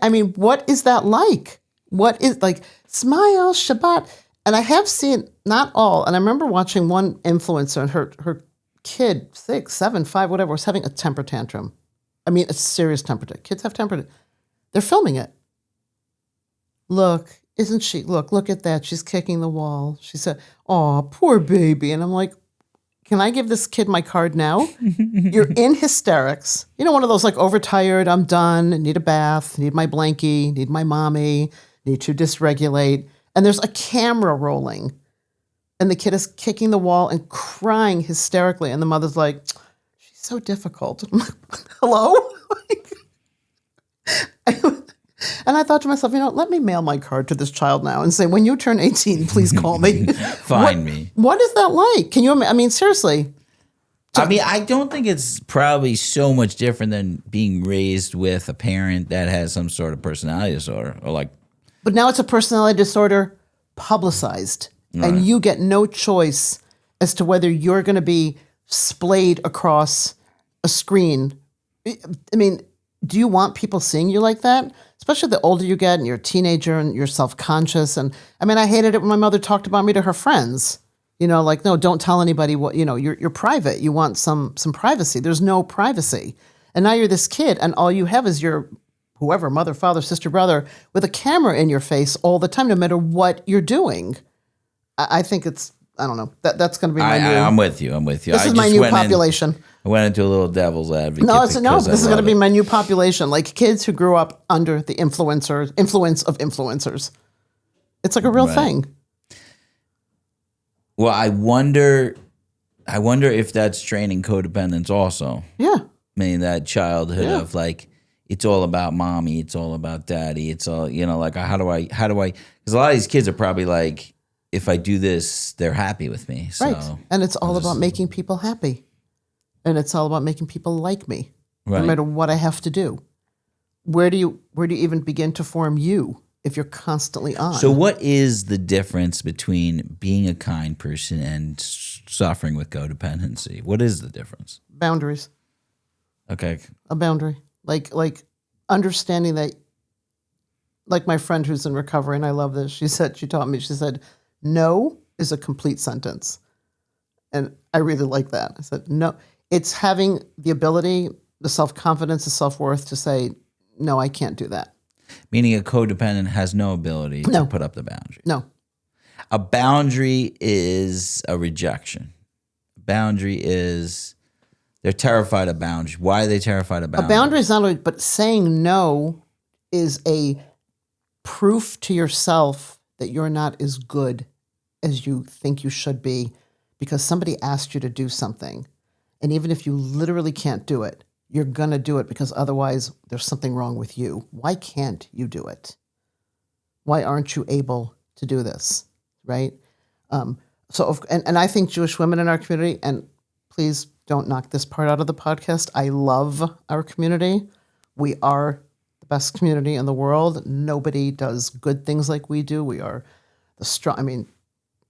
I mean, what is that like? What is like, smile, Shabbat. And I have seen, not all, and I remember watching one influencer and her kid, 6, 7, 5, whatever, was having a temper tantrum. I mean, a serious temper tantrum. Kids have temper. They're filming it. Look, isn't she? Look at that. She's kicking the wall. She said, oh, poor baby. And I'm like, can I give this kid my card now? You're in hysterics. You know, one of those like overtired, I'm done, need a bath, need my blankie, need my mommy, need to dysregulate. And there's a camera rolling. And the kid is kicking the wall and crying hysterically. And the mother's like, she's so difficult. I'm like, hello? And I thought to myself, let me mail my card to this child now and say, when you turn 18, please call me. Find me. What is that like? Can you, I mean, seriously. I mean, I don't think it's probably so much different than being raised with a parent that has some sort of personality disorder or like. But now it's a personality disorder publicized. Right. And you get no choice as to whether you're going to be splayed across a screen. I mean, do you want people seeing you like that? Especially the older you get and you're a teenager and you're self-conscious. And I mean, I hated it when my mother talked about me to her friends. Like, no, don't tell anybody what, you're private. You want some privacy. There's no privacy. And now you're this kid and all you have is your whoever, mother, father, sister, brother, with a camera in your face all the time, no matter what you're doing. I think it's, I don't know. That's going to be my new. I'm with you. This is my new population. I went into a little devil's advocate. No, this is going to be my new population. Like kids who grew up under the influence of influencers. It's like a real thing. Well, I wonder if that's training codependence also. Yeah. I mean, that childhood of like, it's all about mommy, it's all about daddy, it's all, like how do I, because a lot of these kids are probably like, if I do this, they're happy with me. So right. And it's all about making people happy. And it's all about making people like me, Right. no matter what I have to do. Where do you even begin to form you if you're constantly on? So what is the difference between being a kind person and suffering with codependency? What is the difference? Boundaries. Okay. A boundary. Like understanding that, like my friend who's in recovery, and I love this, she taught me, she said, no is a complete sentence. And I really like that. I said, no, it's having the ability, the self-confidence, the self-worth to say, no, I can't do that. Meaning a codependent has no ability to put up the boundary. No. A boundary is a rejection. A boundary is they're terrified of boundaries. Why are they terrified of boundaries? A boundary is not only, but saying no is a proof to yourself that you're not as good as you think you should be because somebody asked you to do something. And even if you literally can't do it, you're going to do it because otherwise there's something wrong with you. Why can't you do it? Why aren't you able to do this? Right? And I think Jewish women in our community, and please don't knock this part out of the podcast. I love our community. We are the best community in the world. Nobody does good things like we do. We are the strong,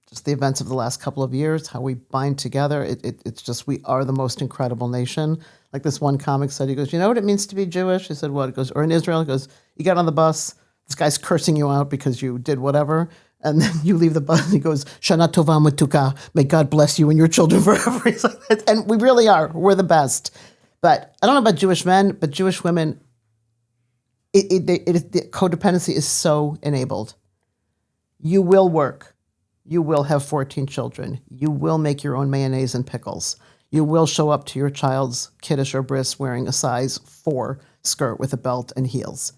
just the events of the last couple of years, how we bind together. It's just, we are the most incredible nation. Like this one comic said, he goes, you know what it means to be Jewish? He said, what? It goes, or in Israel, he goes, you get on the bus, this guy's cursing you out because you did whatever, and then you leave the bus, and he goes, Shana Tova Matuka, may God bless you and your children forever. He's like that. And we really are. We're the best. But I don't know about Jewish men, but Jewish women, the codependency is so enabled. You will work. You will have 14 children. You will make your own mayonnaise and pickles. You will show up to your child's kiddush or bris wearing a size 4 skirt with a belt and heels.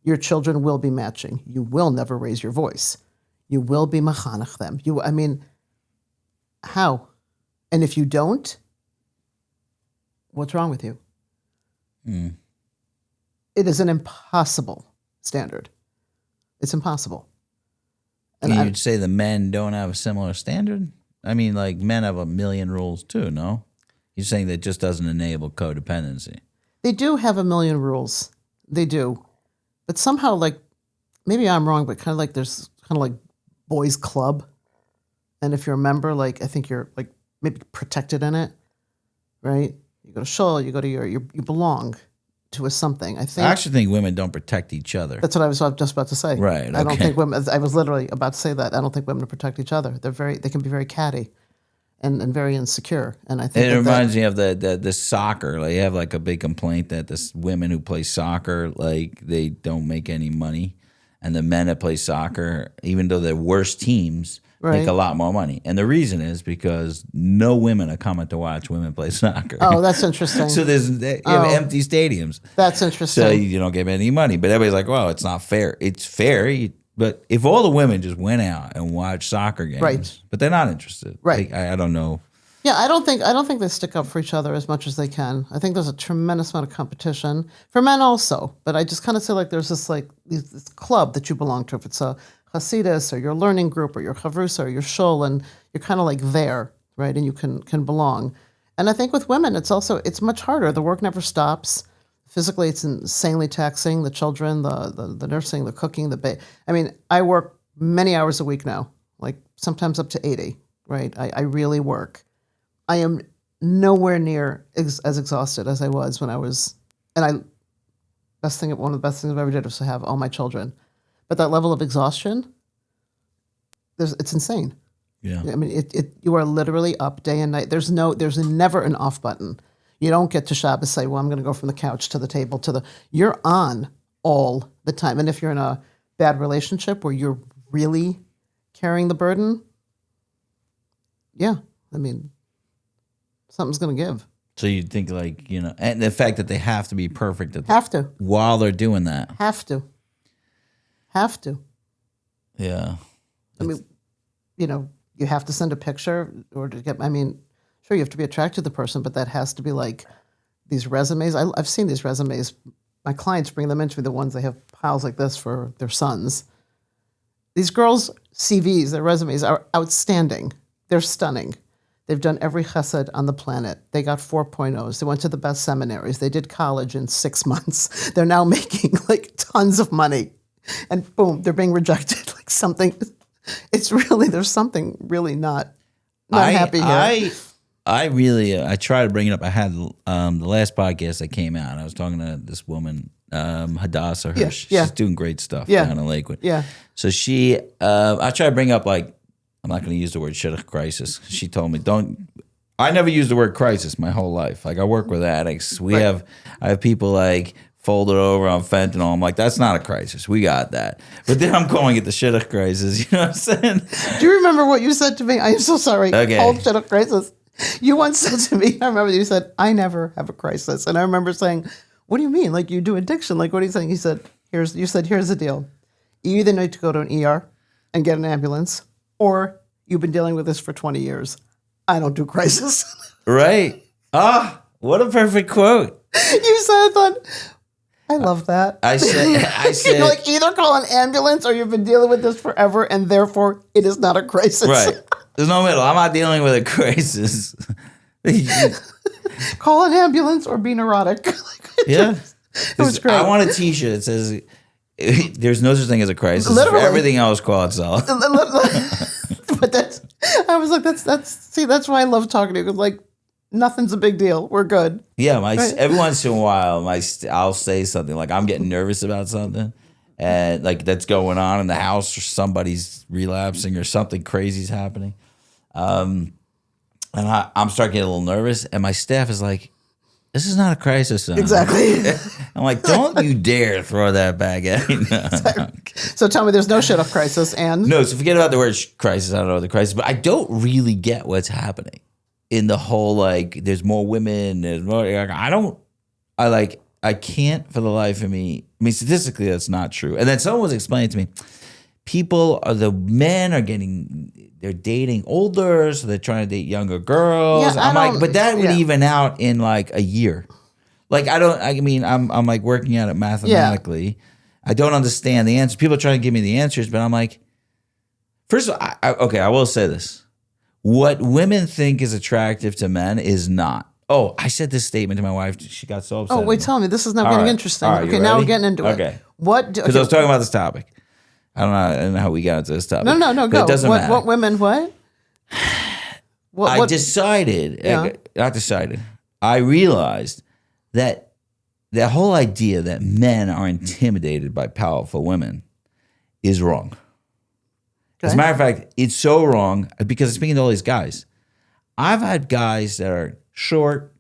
Your children will be matching. You will never raise your voice. You will be machanach them. How? And if you don't, what's wrong with you? It is an impossible standard. It's impossible. And you'd say the men don't have a similar standard? Like men have a million rules too, no? You're saying that just doesn't enable codependency. They do have a million rules. They do. But somehow, maybe I'm wrong, but there's kind of like boys' club. And if you're a member, I think you're maybe protected in it, right? You go to shul, you go to you belong to a something. I actually think women don't protect each other. That's what I was just about to say. Right. I don't think women. I was literally about to say that. I don't think women protect each other. They can be very catty, and very insecure. And I think it reminds me of the soccer. You have a big complaint that this women who play soccer they don't make any money, and the men that play soccer, even though they're worse teams, make a lot more money. And the reason is because no women are coming to watch women play soccer. Oh, that's interesting. So you have empty stadiums. That's interesting. So you don't get any money. But everybody's like, well, it's not fair. It's fair. But if all the women just went out and watched soccer games, right. But they're not interested. Right. I don't know. Yeah, I don't think they stick up for each other as much as they can. I think there's a tremendous amount of competition for men also. But I just kind of feel there's this club that you belong to. If it's a Hasidus or your learning group or your Chavrusa or your Shul, and you're kind of there, right? And you can belong. And I think with women, it's much harder. The work never stops. Physically, it's insanely taxing. The children, the nursing, the cooking, I work many hours a week now, sometimes up to 80, right? I really work. I am nowhere near as exhausted as I was when I was, and one of the best things I ever did was to have all my children. But that level of exhaustion, it's insane. Yeah. You are literally up day and night. There's never an off button. You don't get to Shabbos say, well, I'm going to go from the couch to the table you're on all the time. And if you're in a bad relationship where you're really carrying the burden, yeah, something's going to give. So you think and the fact that they have to be perfect while they're doing that. Have to. Yeah. You have to send a picture or to get, sure, you have to be attracted to the person, but that has to be these resumes. I've seen these resumes. My clients bring them into me, the ones they have piles like this for their sons. These girls' CVs, their resumes are outstanding. They're stunning. They've done every chesed on the planet. They got 4.0s. They went to the best seminaries. They did college in 6 months. They're now making like tons of money. And boom, they're being rejected. Like something, it's really, there's something really not happy here. I try to bring it up. I had the last podcast that came out. I was talking to this woman, Hadassah Hirsch. She's doing great stuff down in Lakewood. Yeah. So I try to bring up like, I'm not going to use the word shidduch crisis. She told me, I never used the word crisis my whole life. Like I work with addicts. I have people like folded over on fentanyl. I'm like, that's not a crisis. We got that. But then I'm calling it the shidduch crisis. You know what I'm saying? Do you remember what you said to me? I am so sorry. Okay. Called shidduch crisis. You once said to me, I remember you said, I never have a crisis. And I remember saying, what do you mean? Like you do addiction? Like what are you saying? You said, here's the deal. You either need to go to an ER and get an ambulance, or you've been dealing with this for 20 years. I don't do crisis. Right. What a perfect quote. You said, I thought, I love that. I said, like either call an ambulance or you've been dealing with this forever and therefore it is not a crisis. Right. There's no middle. I'm not dealing with a crisis. Call an ambulance or be neurotic. Yeah. It was great. I want a t-shirt that says, there's no such thing as a crisis. Literally. For everything else, call it self. But I was like, that's why I love talking to you. Because like, nothing's a big deal. We're good. Yeah, every once in a while, I'll say something like I'm getting nervous about something, and like that's going on in the house, or somebody's relapsing, or something crazy's happening, and I'm starting to get a little nervous, and my staff is like, "This is not a crisis zone." Exactly. I'm like, "Don't you dare throw that back at me." No. So tell me, there's no shit-up crisis, and no. So forget about the word crisis. I don't know the crisis, but I don't really get what's happening. In the whole, like, there's more women, there's more, I can't for the life of me. I mean, statistically, that's not true. And then someone was explaining to me, the men are they're dating older, so they're trying to date younger girls. Yeah, I'm like, but that would even out in like a year. Like, I'm like working at it mathematically. Yeah. I don't understand the answer. People are trying to give me the answers, but I'm like, first of all, I will say this. What women think is attractive to men is not. Oh, I said this statement to my wife. She got so upset. Oh, wait, tell me. This is now getting interesting. Right, okay, now we're getting into it. Okay. Because I was talking about this topic. I don't know how we got into this topic. No, but go. It doesn't matter. What women, what? I decided, not decided, I realized that the whole idea that men are intimidated by powerful women is wrong. As a matter of fact, it's so wrong because speaking to all these guys, I've had guys that are short,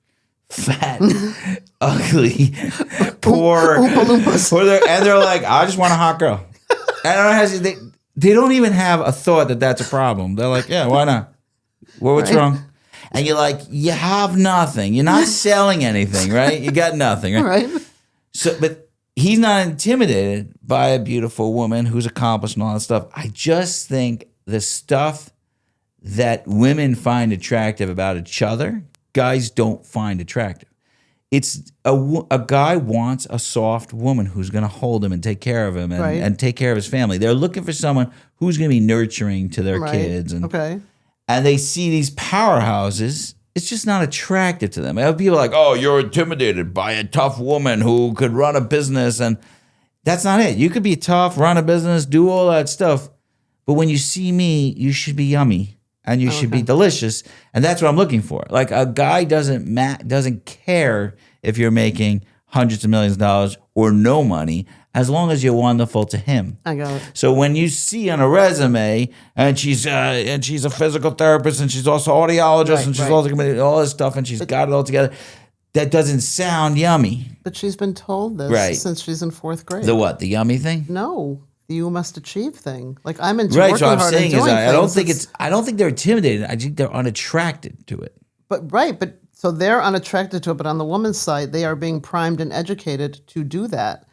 fat, ugly, poor, and they're like, I just want a hot girl. And they don't even have a thought that that's a problem. They're like, yeah, why not? What's wrong? And you're like, you have nothing. You're not selling anything, right? You got nothing, right? So, but he's not intimidated by a beautiful woman who's accomplished and all that stuff. I just think the stuff that women find attractive about each other, guys don't find attractive. It's a guy wants a soft woman who's going to hold him and take care of him and take care of his family. They're looking for someone who's going to be nurturing to their kids. And they see these powerhouses. It's just not attractive to them. People are like, oh, you're intimidated by a tough woman who could run a business. And that's not it. You could be tough, run a business, do all that stuff. But when you see me, you should be yummy and you should be delicious. And that's what I'm looking for. Like a guy doesn't care if you're making hundreds of millions of dollars or no money, as long as you're wonderful to him. I got it. So when you see on a resume, and she's a physical therapist, and she's also audiologist, and she's also all this stuff, and she's got it all together, that doesn't sound yummy. But she's been told this since she's in 4th grade. The what? The yummy thing? No, the you must achieve thing. Like I'm into working hard and doing things. I don't think they're intimidated. I think they're unattracted to it. But so they're unattracted to it. But on the woman's side, they are being primed and educated to do that.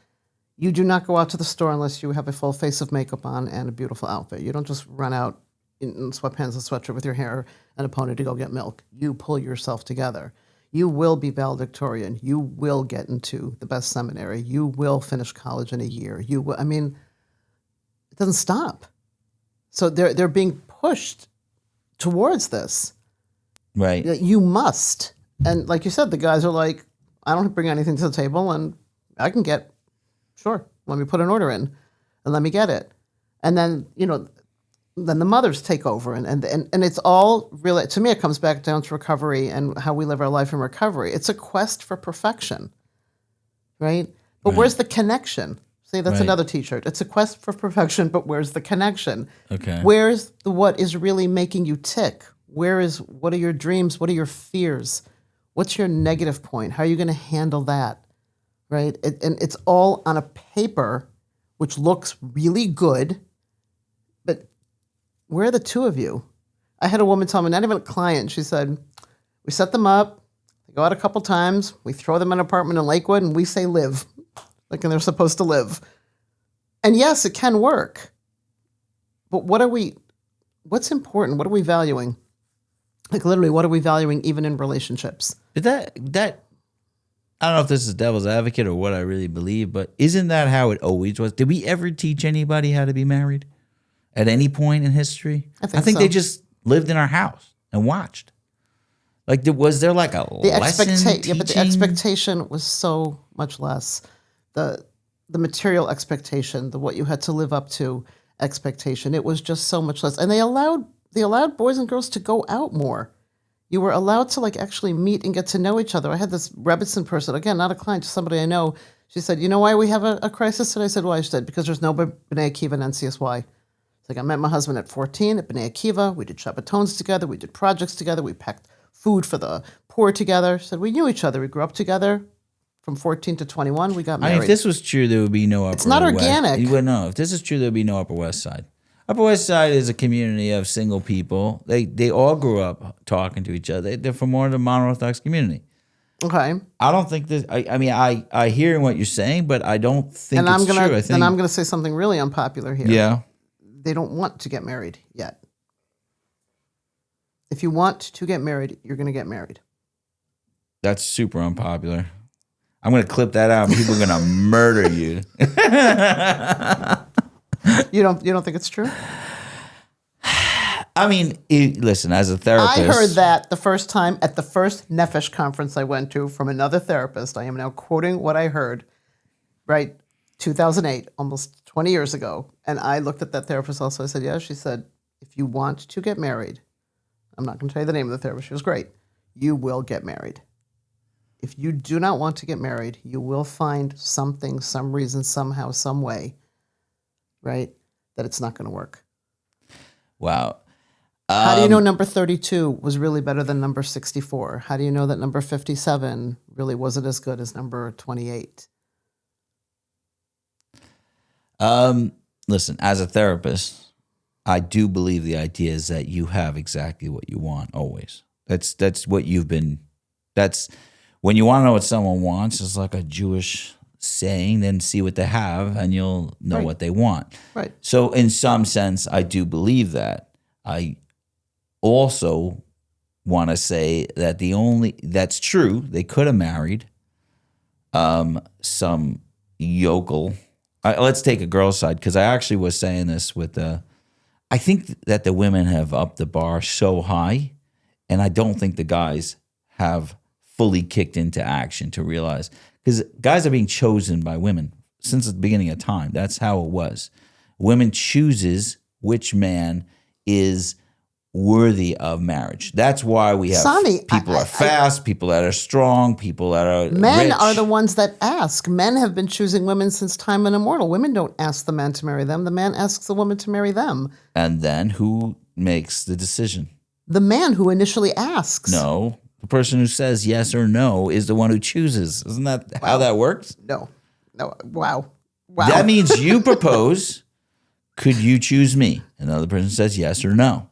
You do not go out to the store unless you have a full face of makeup on and a beautiful outfit. You don't just run out in sweatpants and sweatshirt with your hair and a pony to go get milk. You pull yourself together. You will be valedictorian. You will get into the best seminary. You will finish college in a year. You will. I mean, it doesn't stop. So they're being pushed towards this. Right. You must. And like you said, the guys are like, I don't bring anything to the table, and I can get, sure, let me put an order in and let me get it. And then, then the mothers take over. And it's all really, to me, it comes back down to recovery and how we live our life in recovery. It's a quest for perfection, right? But where's the connection? See, that's another t-shirt. It's a quest for perfection, but where's the connection? Okay. Where's what is really making you tick? What are your dreams? What are your fears? What's your negative point? How are you going to handle that? Right? And it's all on a paper, which looks really good, but where are the two of you? I had a woman tell me, not even a client, she said, we set them up, they go out a couple times, we throw them in an apartment in Lakewood, and we say live, like and they're supposed to live. And yes, it can work. But what's important? What are we valuing? Like literally, what are we valuing even in relationships? But that I don't know if this is devil's advocate or what I really believe, but isn't that how it always was? Did we ever teach anybody how to be married at any point in history? I think so. They just lived in our house and watched. Like, was there like a lesson teaching? Yeah, but the expectation was so much less. The material expectation, the what you had to live up to expectation, it was just so much less. And they allowed boys and girls to go out more. You were allowed to like actually meet and get to know each other. I had this Rebbitzin person, again, not a client, just somebody I know. She said, you know why we have a crisis today? I said, why? She said, because there's no B'nai Akiva and NCSY. It's like I met my husband at 14 at B'nai Akiva. We did Shabbatons together. We did projects together. We packed food for the poor together. She said, we knew each other. We grew up together. From 14 to 21, we got married. If this was true, there would be no Upper West. It's not organic. You wouldn't know. If this is true, there would be no Upper West Side. Upper West Side is a community of single people. They all grew up talking to each other. They're from more of the mono-orthodox community. Okay. I don't think this. I hear what you're saying, but I don't think it's true. And I'm going to say something really unpopular here. Yeah. They don't want to get married yet. If you want to get married, you're going to get married. That's super unpopular. I'm going to clip that out and people are going to murder you. You don't think it's true? I mean, listen, as a therapist. I heard that the first time at the first Nefesh conference I went to from another therapist. I am now quoting what I heard, right? 2008, almost 20 years ago. And I looked at that therapist also. I said, yeah. She said, if you want to get married, I'm not going to tell you the name of the therapist. She was great. You will get married. If you do not want to get married, you will find something, some reason, somehow, some way, right, that it's not going to work. Wow. How do you know number 32 was really better than number 64? How do you know that number 57 really wasn't as good as number 28? Listen, as a therapist, I do believe the idea is that you have exactly what you want always. That's what you've been. That's when you want to know what someone wants. It's like a Jewish saying. Then see what they have, and you'll know what they want. Right. So, in some sense, I do believe that. I also want to say that that's true. They could have married some yokel. Let's take a girl's side, because I actually was saying this with I think that the women have upped the bar so high, and I don't think the guys have fully kicked into action to realize, because guys are being chosen by women since the beginning of time. That's how it was. Women chooses which man is worthy of marriage. That's why we have people are fast, people that are strong, people that are men rich. are the ones that ask. Men have been choosing women since time immemorial. Women don't ask the man to marry them. The man asks the woman to marry them. And then who makes the decision? The man who initially asks. No. The person who says yes or no is the one who chooses. Isn't that how that works? No. Wow. That means you propose, could you choose me? Another person says yes or no.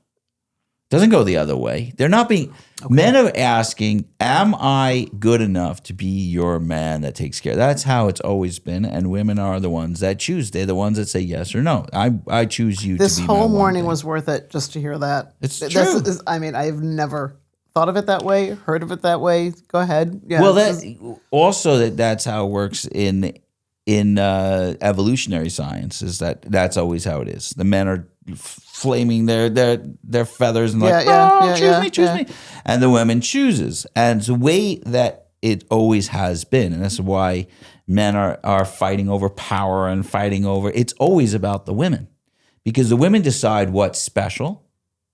Doesn't go the other way. They're not being, men are asking, am I good enough to be your man that takes care? That's how it's always been. And women are the ones that choose. They're the ones that say yes or no. I choose you to be my This whole morning thing. was worth it just to hear that. It's true. I've never thought of it that way, heard of it that way. Go ahead. Yeah, well, that's how it works in evolutionary science, is that's always how it is. The men are flaming their feathers and like, choose me. And the women chooses. And it's the way that it always has been. And that's why men are fighting over power and fighting over, it's always about the women. Because the women decide what's special,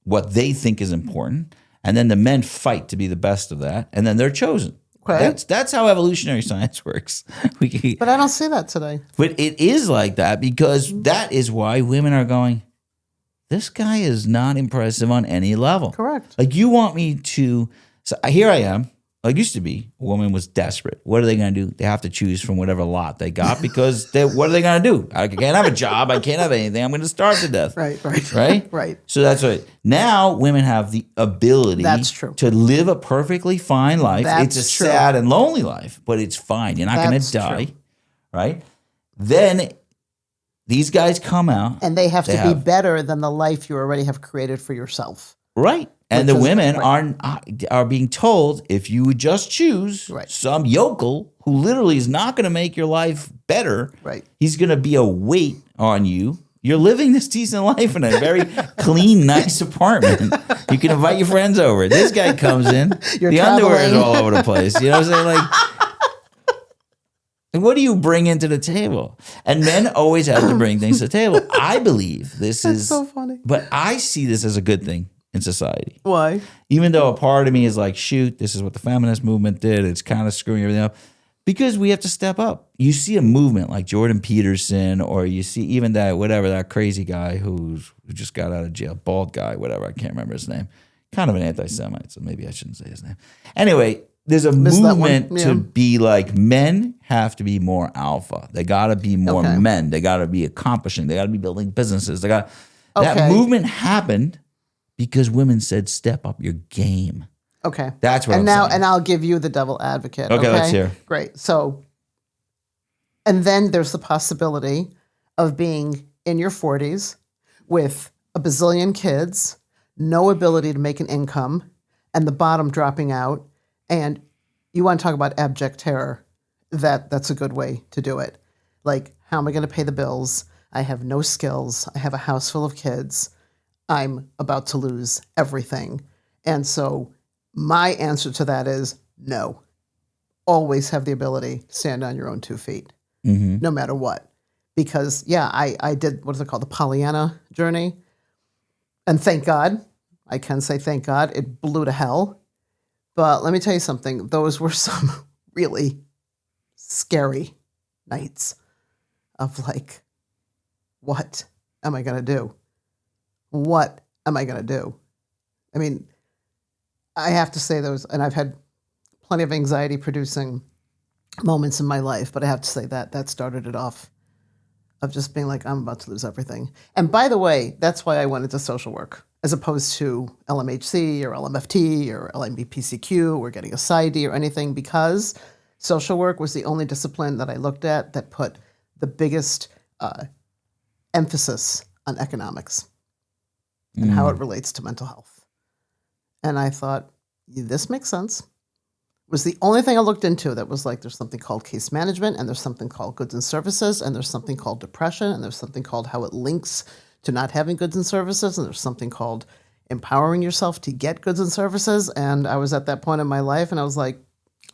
what they think is important, and then the men fight to be the best of that, and then they're chosen. Okay. That's how evolutionary science works. But I don't see that today. But it is like that because that is why women are going, this guy is not impressive on any level. Correct. Like you want me to, so here I am. Like used to be, a woman was desperate. What are they going to do? They have to choose from whatever lot they got because what are they going to do? I can't have a job. I can't have anything. I'm going to starve to death. Right? So that's right. Now women have the ability to live a perfectly fine life. It's a sad and lonely life, but it's fine. You're not going to die, right? Then these guys come out. And they have to be better than the life you already have created for yourself. Right. And the women are being told, if you would just choose some yokel who literally is not going to make your life better, he's going to be a weight on you. You're living this decent life in a very clean, nice apartment. You can invite your friends over. This guy comes in, the underwear is all over the place. You know what I'm saying? Like, what do you bring into the table? And men always have to bring things to the table. I believe this is so funny. But I see this as a good thing in society. Why? Even though a part of me is like, shoot, this is what the feminist movement did. It's kind of screwing everything up. Because we have to step up. You see a movement like Jordan Peterson, or you see even that crazy guy who just got out of jail, bald guy, whatever, I can't remember his name. Kind of an anti-Semite, so maybe I shouldn't say his name. Anyway, there's a movement to be like, men have to be more alpha. They got to be more men. They got to be accomplishing. They got to be building businesses. That movement happened because women said, step up your game. Okay. That's what I'm saying. And I'll give you the devil advocate. Okay, let's hear. Great. So, and then there's the possibility of being in your 40s with a bazillion kids, no ability to make an income, and the bottom dropping out. And you want to talk about abject terror. That's a good way to do it. Like, how am I going to pay the bills? I have no skills. I have a house full of kids. I'm about to lose everything. And so my answer to that is no. Always have the ability to stand on your own 2 feet, no matter what. Because, I did, what is it called, the Pollyanna journey. And thank God, I can say thank God, it blew to hell. But let me tell you something. Those were some really scary nights of like, what am I going to do? What am I going to do? I mean, I have to say those, and I've had plenty of anxiety producing moments in my life, but I have to say that started it off, of just being like, I'm about to lose everything. And by the way, that's why I went into social work as opposed to LMHC or LMFT or LMBPCQ or getting a PsyD or anything, because social work was the only discipline that I looked at that put the biggest emphasis on economics and how it relates to mental health. And I thought, this makes sense. It was the only thing I looked into that was like, there's something called case management, and there's something called goods and services, and there's something called depression, and there's something called how it links to not having goods and services, and there's something called empowering yourself to get goods and services. And I was at that point in my life, and I was like,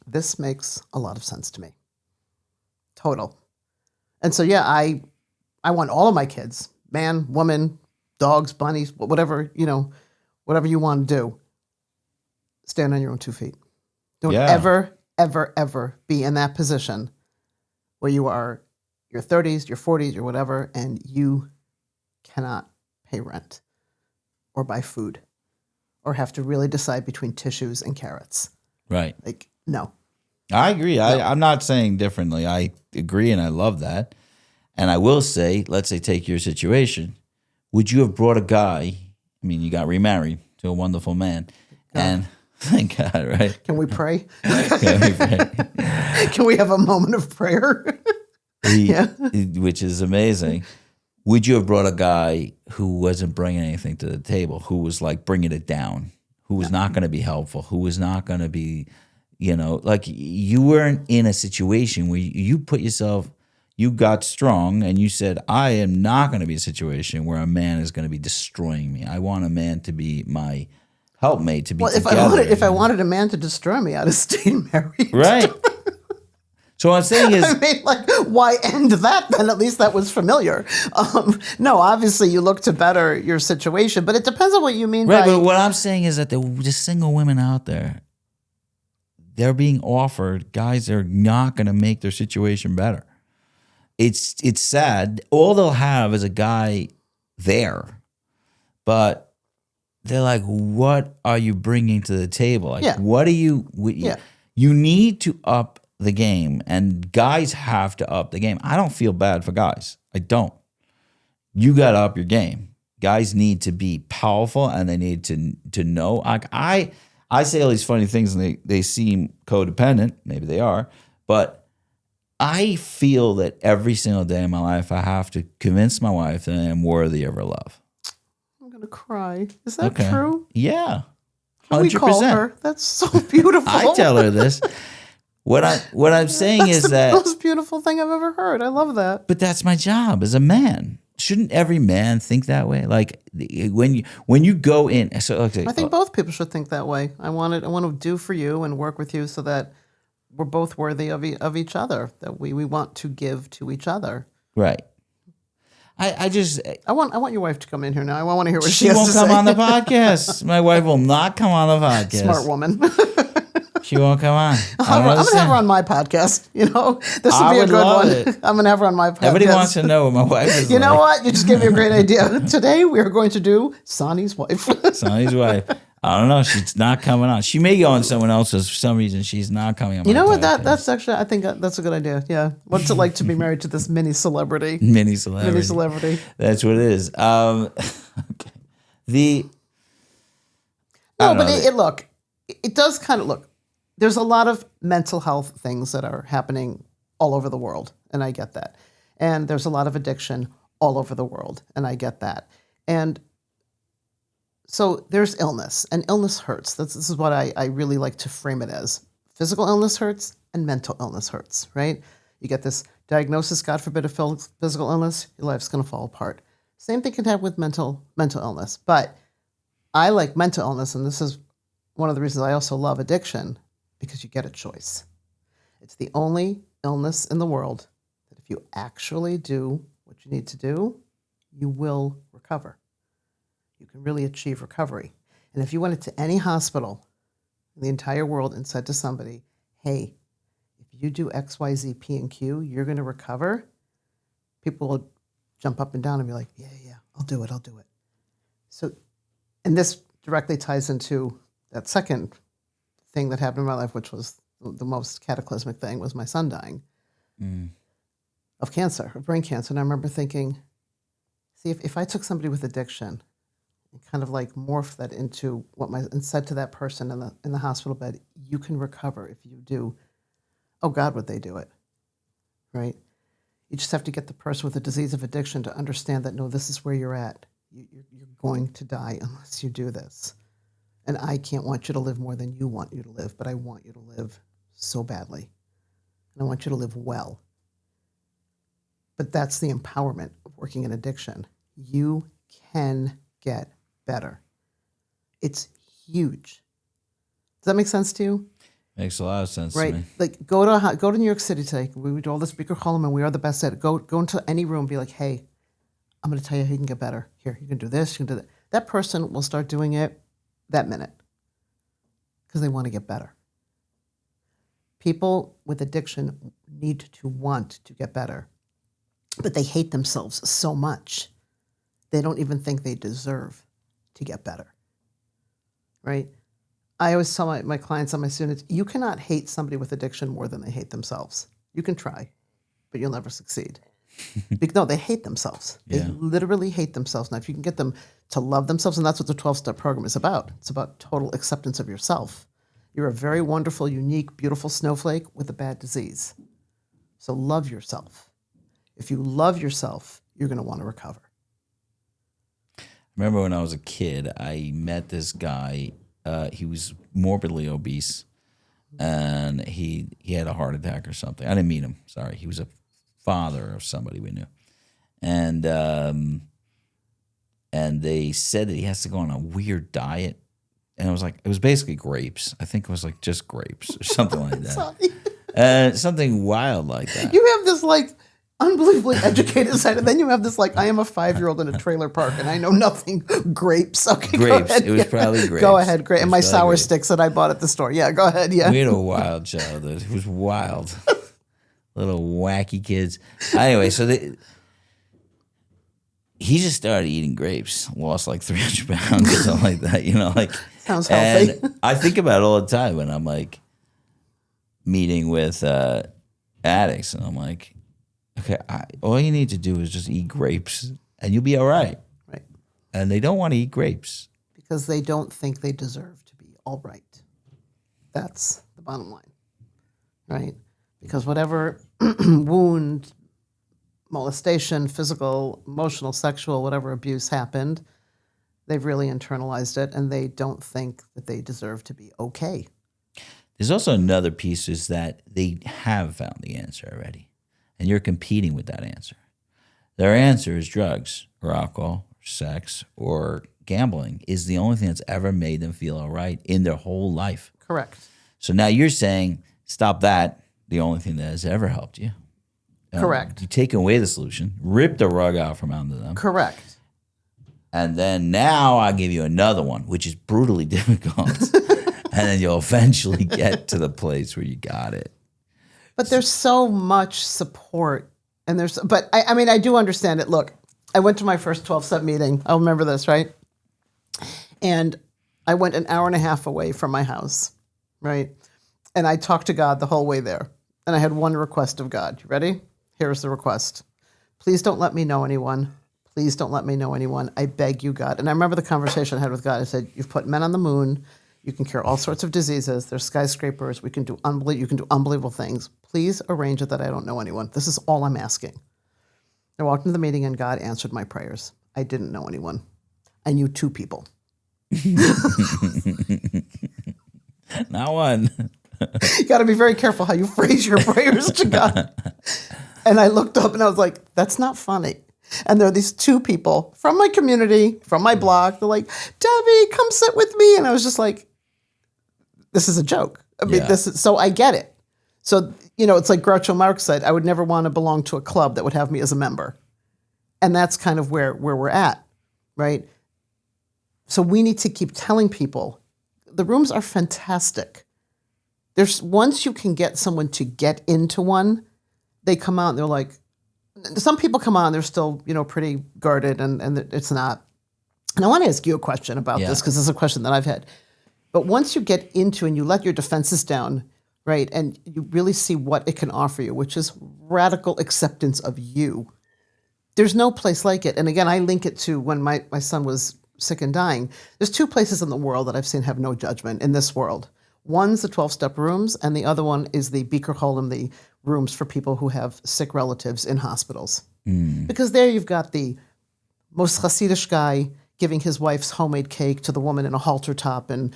this makes a lot of sense to me. Total. And so, I want all of my kids, man, woman, dogs, bunnies, whatever, whatever you want to do, stand on your own 2 feet. Don't ever, ever, ever be in that position where you are your 30s, your 40s, your whatever, and you cannot pay rent or buy food or have to really decide between tissues and carrots. Right. Like, no. I agree. I'm not saying differently. I agree, and I love that. And I will say, let's say take your situation. Would you have brought a guy, I mean, you got remarried to a wonderful man, and thank God, right? Can we pray? Can we have a moment of prayer? Which is amazing. Would you have brought a guy who wasn't bringing anything to the table, who was like bringing it down, who was not going to be helpful, who was not going to be, like you weren't in a situation where you put yourself, you got strong and you said, I am not going to be in a situation where a man is going to be destroying me. I want a man to be my helpmate, to be together. If I wanted a man to destroy me, I'd have stayed married. Right. So what I'm saying is, I mean, like, why end that then? At least that was familiar. No, obviously you look to better your situation, but it depends on what you mean right, by... but what I'm saying is that the single women out there, they're being offered guys that are not going to make their situation better. It's sad. All they'll have is a guy there, but they're like, what are you bringing to the table? Like, what are you... You need to up the game, and guys have to up the game. I don't feel bad for guys. I don't. You got to up your game. Guys need to be powerful, and they need to know. I say all these funny things, and they seem codependent. Maybe they are, but I feel that every single day in my life, I have to convince my wife that I am worthy of her love. I'm gonna cry. Is that true? Yeah, 100%. We call her. That's so beautiful. I tell her this. What I'm saying is that the most beautiful thing I've ever heard. I love that. But that's my job as a man. Shouldn't every man think that way? Like when you go in, so okay, I think both people should think that way. I want to do for you and work with you so that we're both worthy of each other. That we want to give to each other. Right. I want your wife to come in here now. I want to hear what she won't has to come say. on the podcast. My wife will not come on the podcast. Smart woman. She won't come on. I'm going to have her on my podcast. You know, this would be a good one. I'm going to have her on my podcast. Everybody wants to know what my wife is You know what? You just gave me a great idea. Today, we are going to do Sonny's wife. Sonny's wife. I don't know. She's not coming on. She may go on someone else's for some reason. She's not coming on. You know what? That's actually, I think that's a good idea. Yeah. What's it like to be married to this mini celebrity? Mini celebrity. That's what it is. Okay. Look, it does kind of look. There's a lot of mental health things that are happening all over the world, and I get that. And there's a lot of addiction all over the world, and I get that. And so there's illness, and illness hurts. This is what I really like to frame it as. Physical illness hurts, and mental illness hurts, right? You get this diagnosis, God forbid, of physical illness, your life's going to fall apart. Same thing can happen with mental illness. But I like mental illness, and this is one of the reasons I also love addiction, because you get a choice. It's the only illness in the world that if you actually do what you need to do, you will recover. You can really achieve recovery. And if you went into any hospital in the entire world and said to somebody, hey, if you do X, Y, Z, P, and Q, you're going to recover, people will jump up and down and be like, yeah, I'll do it. So, and this directly ties into that second thing that happened in my life, which was the most cataclysmic thing, was my son dying of cancer, of brain cancer. And I remember thinking, see, if I took somebody with addiction and kind of like morphed that into and said to that person in the hospital bed, you can recover if you do, oh God, would they do it, right? You just have to get the person with the disease of addiction to understand that, no, this is where you're at. You're going to die unless you do this. And I can't want you to live more than you want you to live, but I want you to live so badly. And I want you to live well. But that's the empowerment of working in addiction. You can get better. It's huge. Does that make sense to you? Makes a lot of sense right? to me. Like go to New York City today. We do all the speaker column and we are the best at it. Go into any room and be like, hey, I'm going to tell you how you can get better. Here, you can do this, you can do that. That person will start doing it that minute because they want to get better. People with addiction need to want to get better, but they hate themselves so much they don't even think they deserve to get better, right? I always tell my clients and my students, you cannot hate somebody with addiction more than they hate themselves. You can try, but you'll never succeed. No, they hate themselves. They literally hate themselves. Now, if you can get them to love themselves, and that's what the 12-step program is about. It's about total acceptance of yourself. You're a very wonderful, unique, beautiful snowflake with a bad disease. So love yourself. If you love yourself, you're going to want to recover. I remember when I was a kid, I met this guy. He was morbidly obese, and he had a heart attack or something. I didn't meet him. Sorry. He was a father of somebody we knew. And they said that he has to go on a weird diet. And it was basically grapes. I think it was like just grapes or something like that. Something wild like that. You have this like unbelievably educated side, and then you have this like, I am a 5-year-old in a trailer park and I know nothing. Grapes. Okay, grapes. Go ahead. It was probably grapes. Go ahead, great. And my sour sticks that I bought at the store. Yeah, go ahead. Yeah. We had a wild childhood. It was wild. Little wacky kids. Anyway, so he just started eating grapes, lost like 300 pounds or something like that, like. Sounds healthy. And I think about it all the time when I'm like meeting with addicts, and I'm like, okay, all you need to do is just eat grapes and you'll be all right. Right. And they don't want to eat grapes. Because they don't think they deserve to be all right. That's the bottom line, right? Because whatever wound, molestation, physical, emotional, sexual, whatever abuse happened, they've really internalized it, and they don't think that they deserve to be okay. There's also another piece is that they have found the answer already, and you're competing with that answer. Their answer is drugs or alcohol or sex or gambling is the only thing that's ever made them feel all right in their whole life. Correct. So now you're saying, stop that, the only thing that has ever helped you. Correct. You take away the solution, rip the rug out from under them. Correct. And then now I'll give you another one, which is brutally difficult. And then you'll eventually get to the place where you got it. But there's so much support. But I do understand it. Look, I went to my first 12-step meeting. I'll remember this, right? And I went an hour and a half away from my house, right? And I talked to God the whole way there. And I had one request of God. You ready? Here's the request. Please don't let me know anyone. Please don't let me know anyone. I beg you, God. And I remember the conversation I had with God. I said, you've put men on the moon. You can cure all sorts of diseases. There's skyscrapers. You can do unbelievable things. Please arrange it that I don't know anyone. This is all I'm asking. I walked into the meeting and God answered my prayers. I didn't know anyone. I knew 2 people. Not one. You got to be very careful how you phrase your prayers to God. And I looked up and I was like, that's not funny. And there are these 2 people from my community, from my block. They're like, Debbie, come sit with me. And I was just like, this is a joke. I mean, so I get it. So, it's like Groucho Marx said, I would never want to belong to a club that would have me as a member. And that's kind of where we're at, right? So we need to keep telling people, the rooms are fantastic. Once you can get someone to get into one, they come out and they're like, some people come on, they're still, pretty guarded, and it's not. And I want to ask you a question about this, because this is a question that I've had. But once you get into and you let your defenses down, right, and you really see what it can offer you, which is radical acceptance of you, there's no place like it. And again, I link it to when my son was sick and dying. There's 2 places in the world that I've seen have no judgment in this world. One's the 12-step rooms, and the other one is the Beaker Holm, the rooms for people who have sick relatives in hospitals. Because there you've got the most Hasidish guy giving his wife's homemade cake to the woman in a halter top and,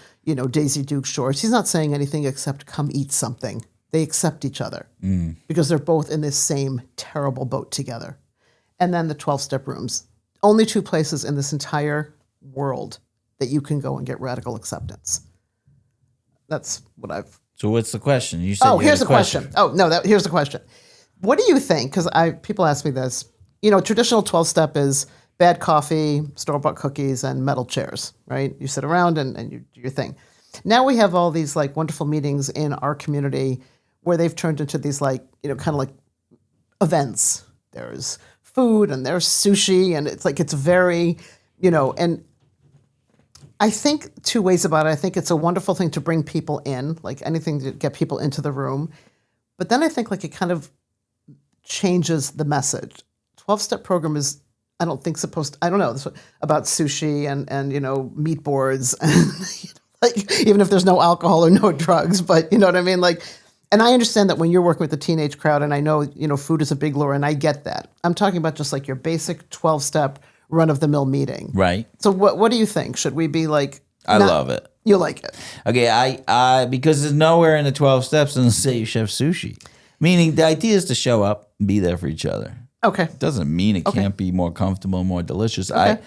Daisy Duke shorts. He's not saying anything except come eat something. They accept each other because they're both in this same terrible boat together. And then the 12-step rooms. Only 2 places in this entire world that you can go and get radical acceptance. That's what I've... So what's the question? You said here's the question. Oh, no, here's the question. What do you think? Because people ask me this. Traditional 12-step is bad coffee, store-bought cookies, and metal chairs, right? You sit around and you do your thing. Now we have all these like wonderful meetings in our community where they've turned into these like, kind of like events. There's food and there's sushi, and it's very, and I think 2 ways about it. I think it's a wonderful thing to bring people in, like anything to get people into the room. But then I think it kind of changes the message. 12-step program is, I don't think I don't know, about sushi and meat boards, and even if there's no alcohol or no drugs, but you know what I mean? And I understand that when you're working with the teenage crowd, and I know, food is a big lure, and I get that. I'm talking about just like your basic 12-step run-of-the-mill meeting. Right. So what do you think? Should we be like... I love it. You like it. Okay, I because there's nowhere in the 12 steps in the say Chef Sushi. Meaning the idea is to show up and be there for each other. Okay. Doesn't mean it can't be more comfortable, more delicious. Okay.